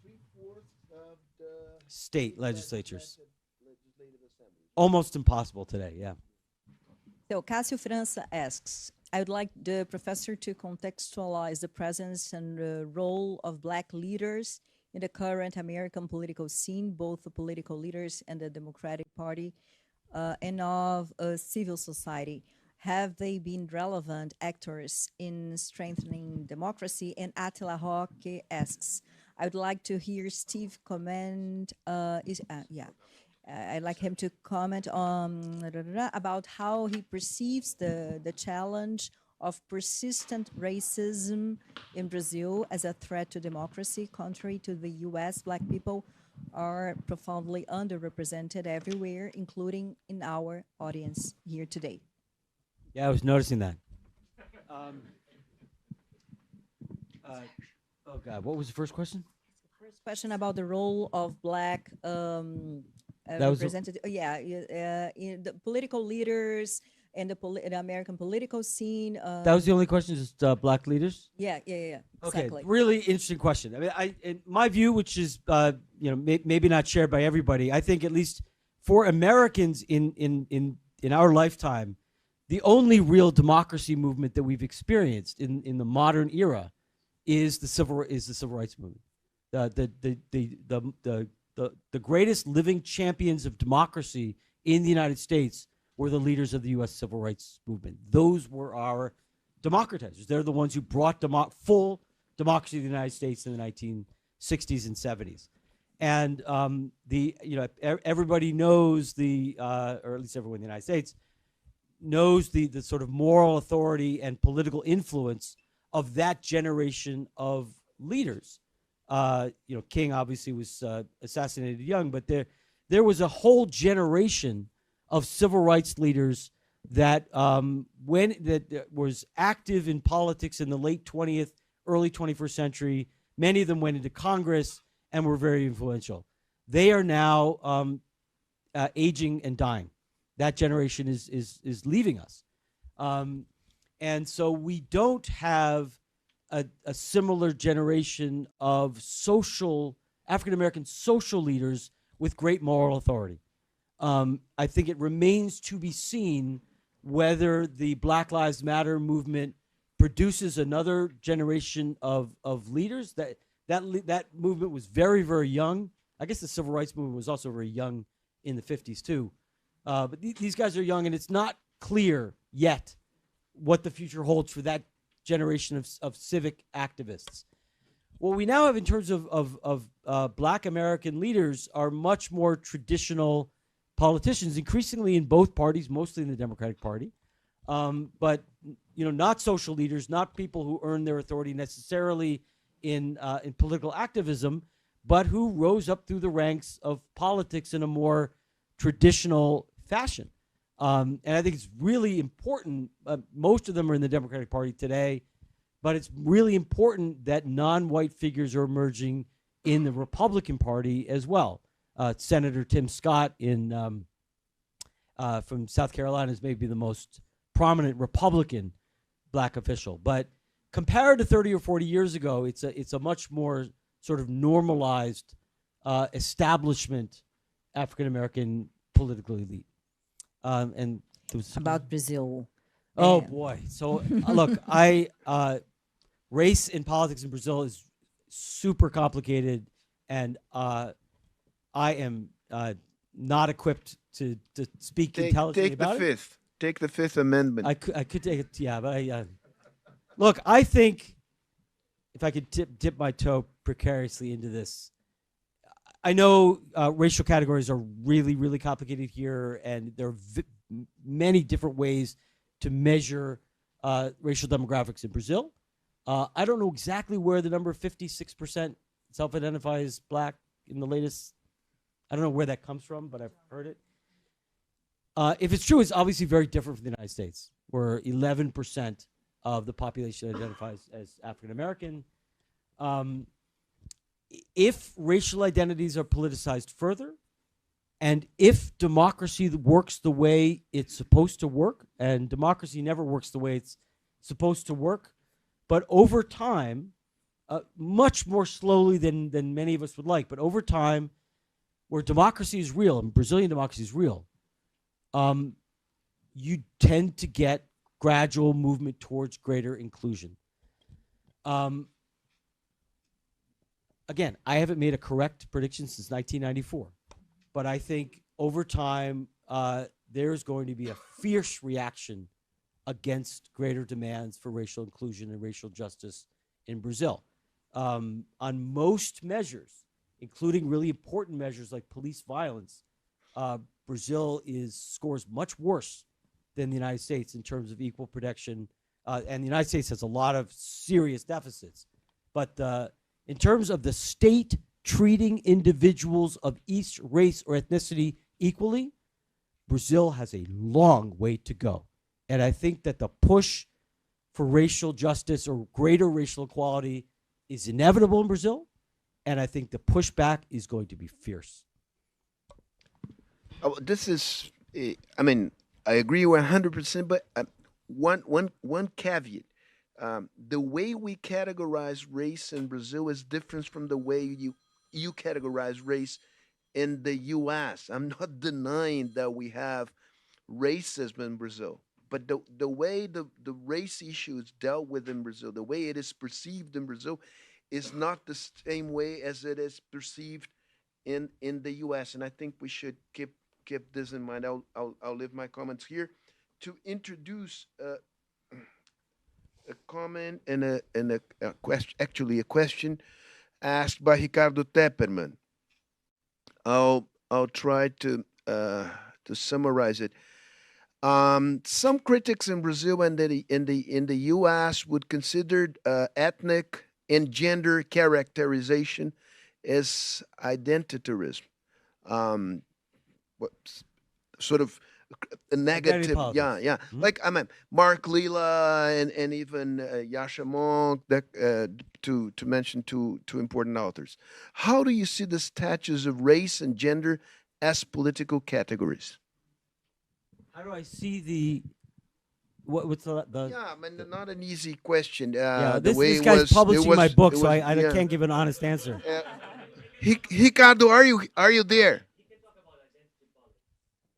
3/4 of the State legislatures. Legislative assembly. Almost impossible today, yeah. So Cássio França asks, I would like the professor to contextualize the presence and the role of Black leaders in the current American political scene, both the political leaders and the Democratic Party, and of civil society. Have they been relevant actors in strengthening democracy? And Attila Roque asks, I would like to hear Steve comment, I'd like him to comment on about how he perceives the challenge of persistent racism in Brazil as a threat to democracy. Contrary to the US, Black people are profoundly underrepresented everywhere, including in our audience here today. Yeah, I was noticing that. Oh God, what was the first question? First question about the role of Black represented, in the political leaders and the American political scene. That was the only question, just Black leaders? Yeah, Okay, exactly. really interesting question. I mean, in my view, which is maybe not shared by everybody, I think at least for Americans in our lifetime, the only real democracy movement that we've experienced in the modern era is the civil rights movement. The greatest living champions of democracy in the United States were the leaders of the U.S. civil rights movement. Those were our democratizers. They're the ones who brought full democracy to the United States in the 1960s and 70s. And everybody knows or at least everyone in the United States knows the sort of moral authority and political influence of that generation of leaders. King obviously was assassinated young, but there was a whole generation of civil rights leaders that was active in politics in the late 20th, early 21st century. Many of them went into Congress and were very influential. They are now aging and dying. That generation is leaving us, and so we don't have a similar generation of African-American social leaders with great moral authority. I think it remains to be seen whether the Black Lives Matter movement produces another generation of leaders. That movement was very, very young. I guess the civil rights movement was also very young in the 50s too. But these guys are young, and it's not clear yet what the future holds for that generation of civic activists. What we now have in terms of Black American leaders are much more traditional politicians, increasingly in both parties, mostly in the Democratic Party, but not social leaders, not people who earn their authority necessarily in political activism, but who rose up through the ranks of politics in a more traditional fashion. And I think it's really important. Most of them are in the Democratic Party today, but it's really important that non-white figures are emerging in the Republican Party as well. Senator Tim Scott from South Carolina is maybe the most prominent Republican Black official. But compared to 30 or 40 years ago, it's a much more sort of normalized establishment African-American political elite. And about Brazil. Oh boy! So look, race in politics in Brazil is super complicated, and I am not equipped to speak intelligently Take about the it. fifth. Take the Fifth Amendment. I could take it, yeah, but look, I think if I could dip my toe precariously into this, I know racial categories are really, really complicated here, and there are many different ways to measure racial demographics in Brazil. I don't know exactly where the number 56% self-identifies black in the latest. I don't know where that comes from, but I've heard it. If it's true, it's obviously very different from the United States, where 11% of the population identifies as African American. If racial identities are politicized further, and if democracy works the way it's supposed to work, and democracy never works the way it's supposed to work, but over time, much more slowly than many of us would like, but over time, where democracy is real, and Brazilian democracy is real, you tend to get gradual movement towards greater inclusion. Again, I haven't made a correct prediction since 1994, but I think over time, there's going to be a fierce reaction against greater demands for racial inclusion and racial justice in Brazil. On most measures, including really important measures like police violence, Brazil scores much worse than the United States in terms of equal protection. And the United States has a lot of serious deficits. But in terms of the state treating individuals of each race or ethnicity equally, Brazil has a long way to go. And I think that the push for racial justice or greater racial equality is inevitable in Brazil. And I think the pushback is going to be fierce. Oh, this is, I mean, I agree 100%, but one caveat. The way we categorize race in Brazil is different from the way you categorize race in the U.S. I'm not denying that we have racism in Brazil, but the way the race issue is dealt with in Brazil, the way it is perceived in Brazil, is not the same way as it is perceived in the U.S. And I think we should keep this in mind. I'll leave my comments here to introduce a comment and a question, actually a question asked by Ricardo Tepperman. I'll try to summarize it. Some critics in Brazil and in the U.S. would consider ethnic and gender characterization as identitarism. Sort of a negative, yeah. Mm-hmm. Like Mark Lila and even Yasha Monk, to mention two important authors. How do you see the status of race and gender as political categories? How do I see what's the? Yeah, not an easy question. This guy's publishing my book, so I can't give an honest answer. Ricardo, are you there?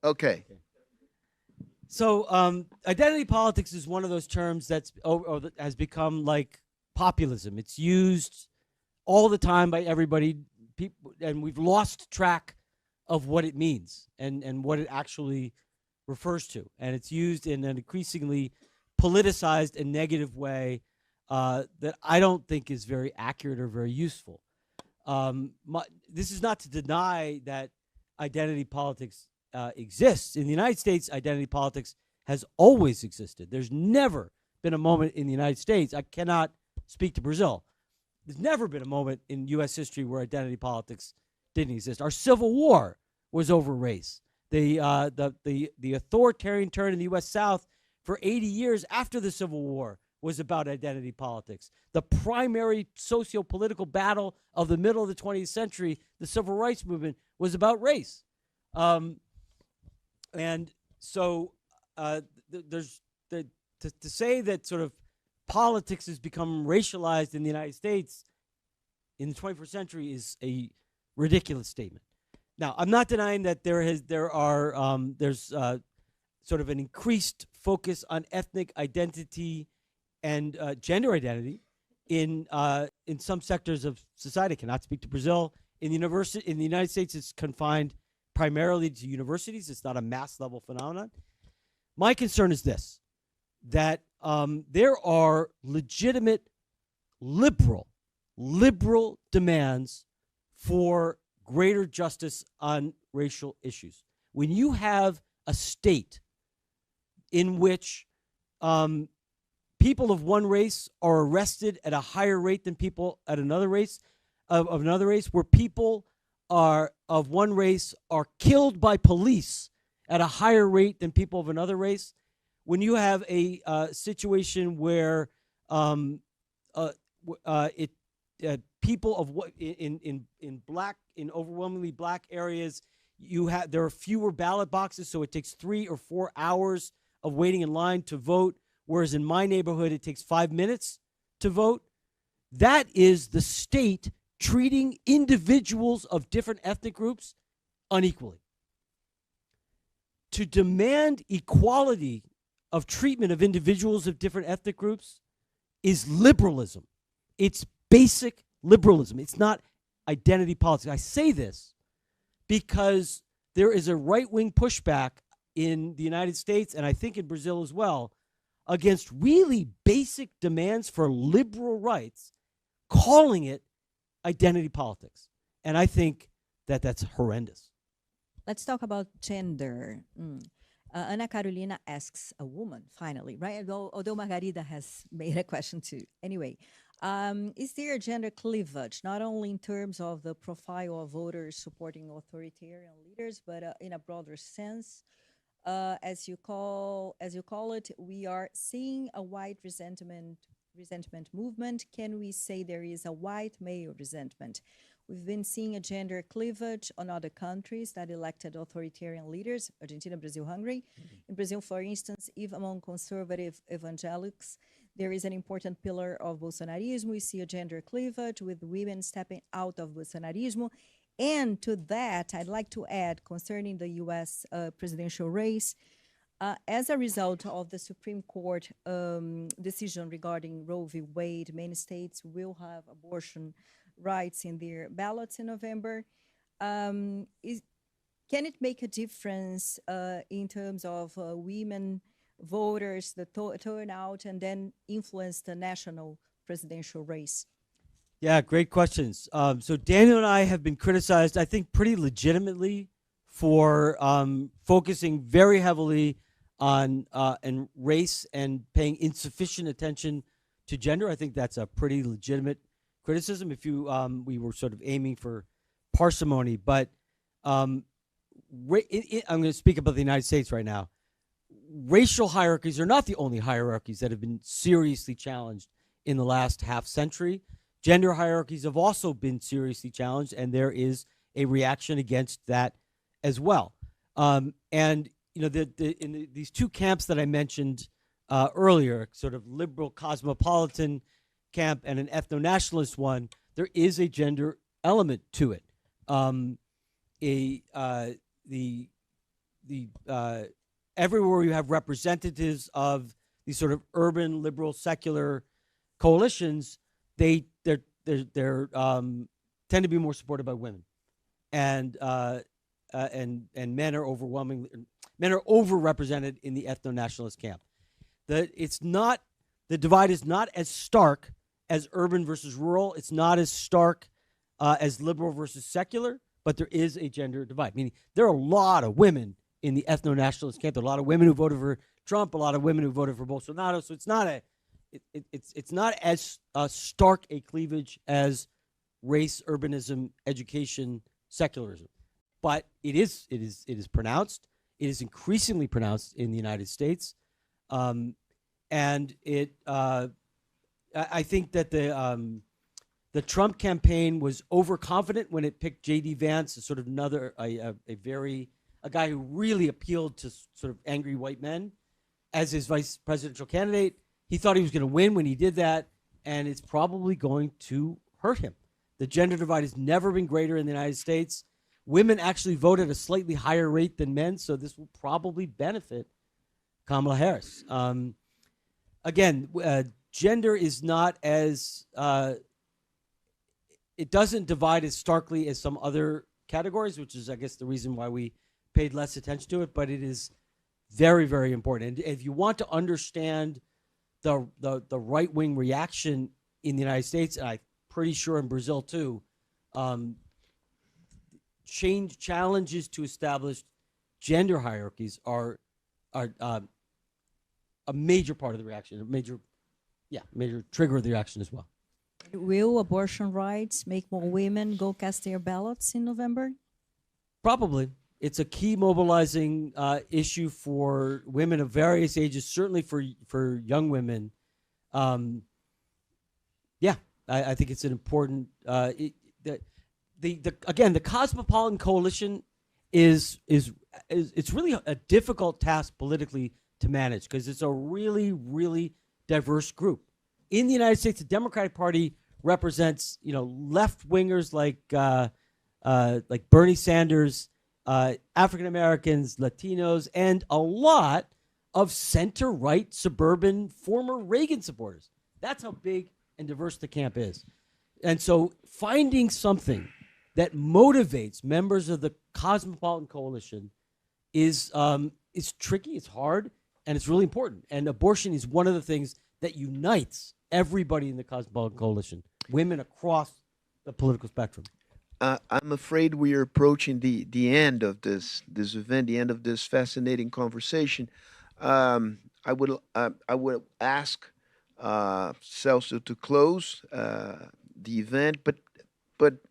Okay. So identity politics is one of those terms that has become like populism. It's used all the time by everybody, and we've lost track of what it means and what it actually refers to. And it's used in an increasingly politicized and negative way that I don't think is very accurate or very useful. This is not to deny that identity politics exists. In the United States, identity politics has always existed. There's never been a moment in the United States, I cannot speak to Brazil, there's never been a moment in U.S. history where identity politics didn't exist. Our Civil War was over race. The authoritarian turn in the U.S. South for 80 years after the Civil War was about identity politics. The primary socio-political battle of the middle of the 20th century, the Civil Rights Movement, was about race. And so there's to say that sort of politics has become racialized in the United States in the 21st century is a ridiculous statement. Now, I'm not denying that there's sort of an increased focus on ethnic identity and gender identity in some sectors of society. I cannot speak to Brazil. In the United States, it's confined primarily to universities. It's not a mass level phenomenon. My concern is this, that there are legitimate liberal demands for greater justice on racial issues. When you have a state in which people of one race are arrested at a higher rate than people at another race, of another race, where people are of one race are killed by police at a higher rate than people of another race, when you have a situation where people of what in overwhelmingly black areas, there are fewer ballot boxes, so it takes 3 or 4 hours of waiting in line to vote, whereas in my neighborhood it takes 5 minutes to vote. That is the state treating individuals of different ethnic groups unequally. To demand equality of treatment of individuals of different ethnic groups is liberalism. It's basic liberalism. It's not identity politics. I say this because there is a right-wing pushback in the United States, and I think in Brazil as well, against really basic demands for liberal rights, calling it identity politics. And I think that that's horrendous. Let's talk about gender. Ana Carolina asks a woman, finally, right? Although Margarida has made a question too. Anyway, is there a gender cleavage, not only in terms of the profile of voters supporting authoritarian leaders, but in a broader sense? As you call it, we are seeing a white resentment movement. Can we say there is a white male resentment? We've been seeing a gender cleavage on other countries that elected authoritarian leaders, Argentina, Brazil, Hungary. In Brazil, for instance, even among conservative evangelics, there is an important pillar of Bolsonarismo. We see a gender cleavage with women stepping out of Bolsonarismo. And to that, I'd like to add, concerning the U.S. Presidential race, as a result of the Supreme Court decision regarding Roe v. Wade, many states will have abortion rights in their ballots in November. Can it make a difference in terms of women voters, the turnout, and then influence the national presidential race? Yeah, great questions. So Daniel and I have been criticized, I think, pretty legitimately for focusing very heavily on race and paying insufficient attention to gender. I think that's a pretty legitimate criticism. If you, we were sort of aiming for parsimony, but I'm going to speak about the United States right now. Racial hierarchies are not the only hierarchies that have been seriously challenged in the last half century. Gender hierarchies have also been seriously challenged, and there is a reaction against that as well. And you know, these two camps that I mentioned earlier, sort of liberal cosmopolitan camp and an ethno-nationalist one, there is a gender element to it. Everywhere you have representatives of these sort of urban liberal secular coalitions, they tend to be more supported by women, and men are overrepresented in the ethno-nationalist camp. The divide is not as stark as urban versus rural. It's not as stark as liberal versus secular, but there is a gender divide. Meaning there are a lot of women in the ethno-nationalist camp. There are a lot of women who voted for Trump, a lot of women who voted for Bolsonaro. So it's not as stark a cleavage as race, urbanism, education, secularism, but it is pronounced. It is increasingly pronounced in the United States, and I think that the Trump campaign was overconfident when it picked J.D. Vance as sort of a guy who really appealed to sort of angry white men as his vice presidential candidate. He thought he was going to win when he did that, and it's probably going to hurt him. The gender divide has never been greater in the United States. Women actually vote at a slightly higher rate than men, so this will probably benefit Kamala Harris. Again, gender is not as, it doesn't divide as starkly as some other categories, which is, I guess, the reason why we paid less attention to it. But it is very, very important. And if you want to understand the right-wing reaction in the United States, and I'm pretty sure in Brazil too, challenges to established gender hierarchies are a major part of the reaction, a major trigger of the reaction as well. Will abortion rights make more women go cast their ballots in November? Probably. It's a key mobilizing issue for women of various ages, certainly for young women. I think it's an important. Again, the Cosmopolitan Coalition is it's really a difficult task politically to manage because it's a really, really diverse group. In the United States, the Democratic Party represents left wingers like Bernie Sanders, African Americans, Latinos, and a lot of center-right suburban former Reagan supporters. That's how big and diverse the camp is. And so finding something that motivates members of the Cosmopolitan Coalition is tricky, it's hard, and it's really important. And abortion is one of the things that unites everybody in the Cosmopolitan Coalition, women across the political spectrum. I'm afraid we are approaching the end of this event, the end of this fascinating conversation. I would ask Celso to close the event, but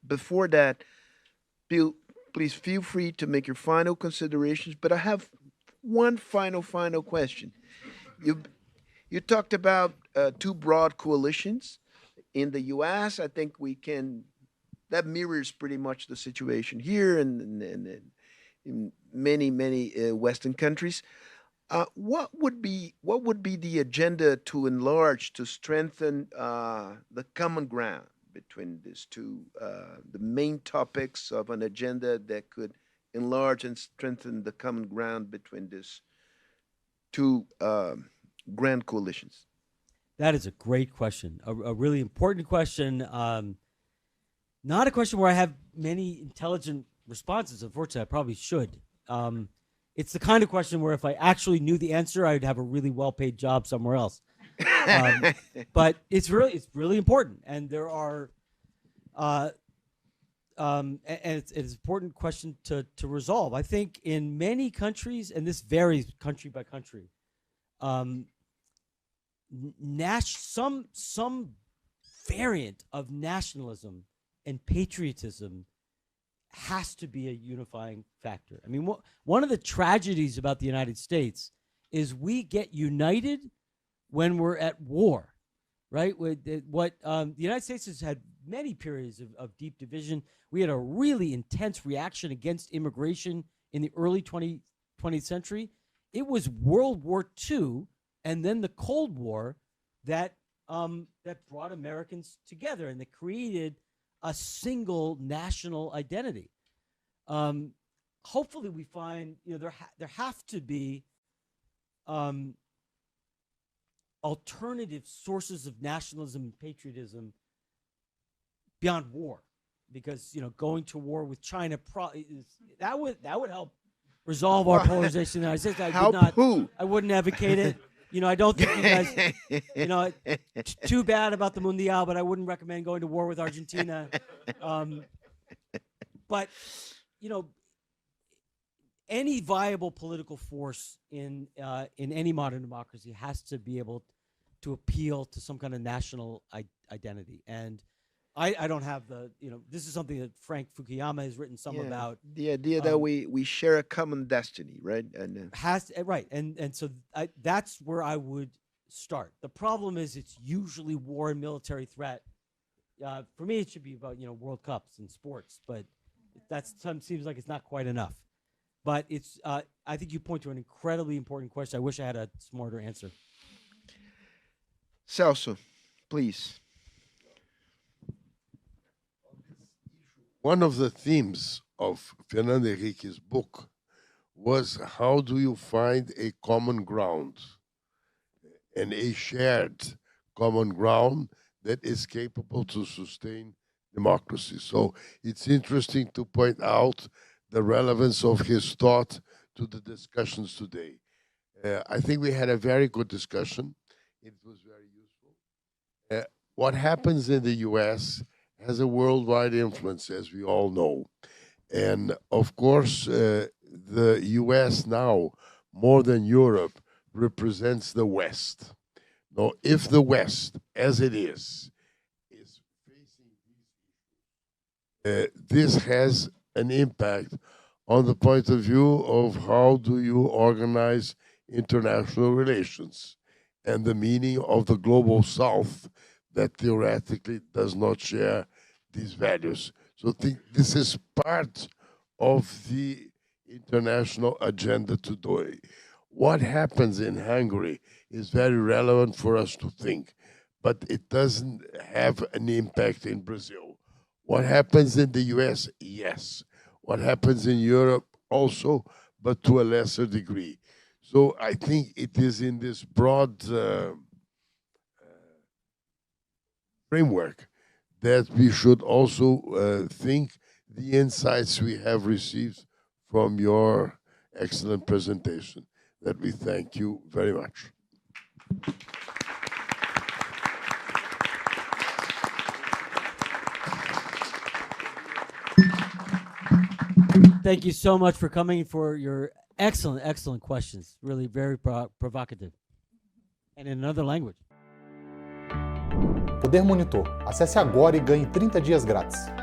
before that, please feel free to make your final considerations. But I have one final question. You talked about two broad coalitions in the U.S. I think that mirrors pretty much the situation here and in many Western countries. What would be the agenda to enlarge, to strengthen the common ground between these two, the main topics of an agenda that could enlarge and strengthen the common ground between these two grand coalitions? That is a great question, a really important question. Not a question where I have many intelligent responses. Unfortunately, I probably should. It's the kind of question where if I actually knew the answer, I'd have a really well-paid job somewhere else. But it's really important, and there are, and it's an important question to resolve. I think in many countries, and this varies country by country, some variant of nationalism and patriotism has to be a unifying factor. I mean, one of the tragedies about the United States is we get united when we're at war, right? The United States has had many periods of deep division. We had a really intense reaction against immigration in the early 20th century. It was World War II and then the Cold War that brought Americans together and that created a single national identity. Hopefully we find, there have to be alternative sources of nationalism and patriotism beyond war, because going to war with China that would help resolve our polarization in the United States. I wouldn't advocate it. I don't think you guys, too bad about the Mundial, but I wouldn't recommend going to war with Argentina. But, any viable political force in any modern democracy has to be able to appeal to some kind of national identity. And I don't have this is something that Frank Fukuyama has written some about. The idea that we share a common destiny, right? And right. And so that's where I would start. The problem is it's usually war and military threat. For me, it should be about, World Cups and sports, but seems like it's not quite enough. But it's, I think you point to an incredibly important question. I wish I had a smarter answer. Celso, please. One of the themes of Fernando Henrique's book was how do you find a common ground and a shared common ground that is capable to sustain democracy. So it's interesting to point out the relevance of his thought to the discussions today. I think we had a very good discussion. It was very useful. What happens in the US has a worldwide influence, as we all know. And of course, the US now, more than Europe, represents the West. Now, if the West, as it is facing these issues, this has an impact on the point of view of how do you organize international relations and the meaning of the global South that theoretically does not share these values. So this is part of the international agenda today. What happens in Hungary is very relevant for us to think, but it doesn't have an impact in Brazil. What happens in the US? Yes. What happens in Europe? Also, but to a lesser degree. So I think it is in this broad framework that we should also think the insights we have received from your excellent presentation, that we thank you very much. Thank you so much for coming, for your excellent questions. Really very provocative. And in another language. Poder Monitor. Acesse agora e ganhe 30 dias grátis.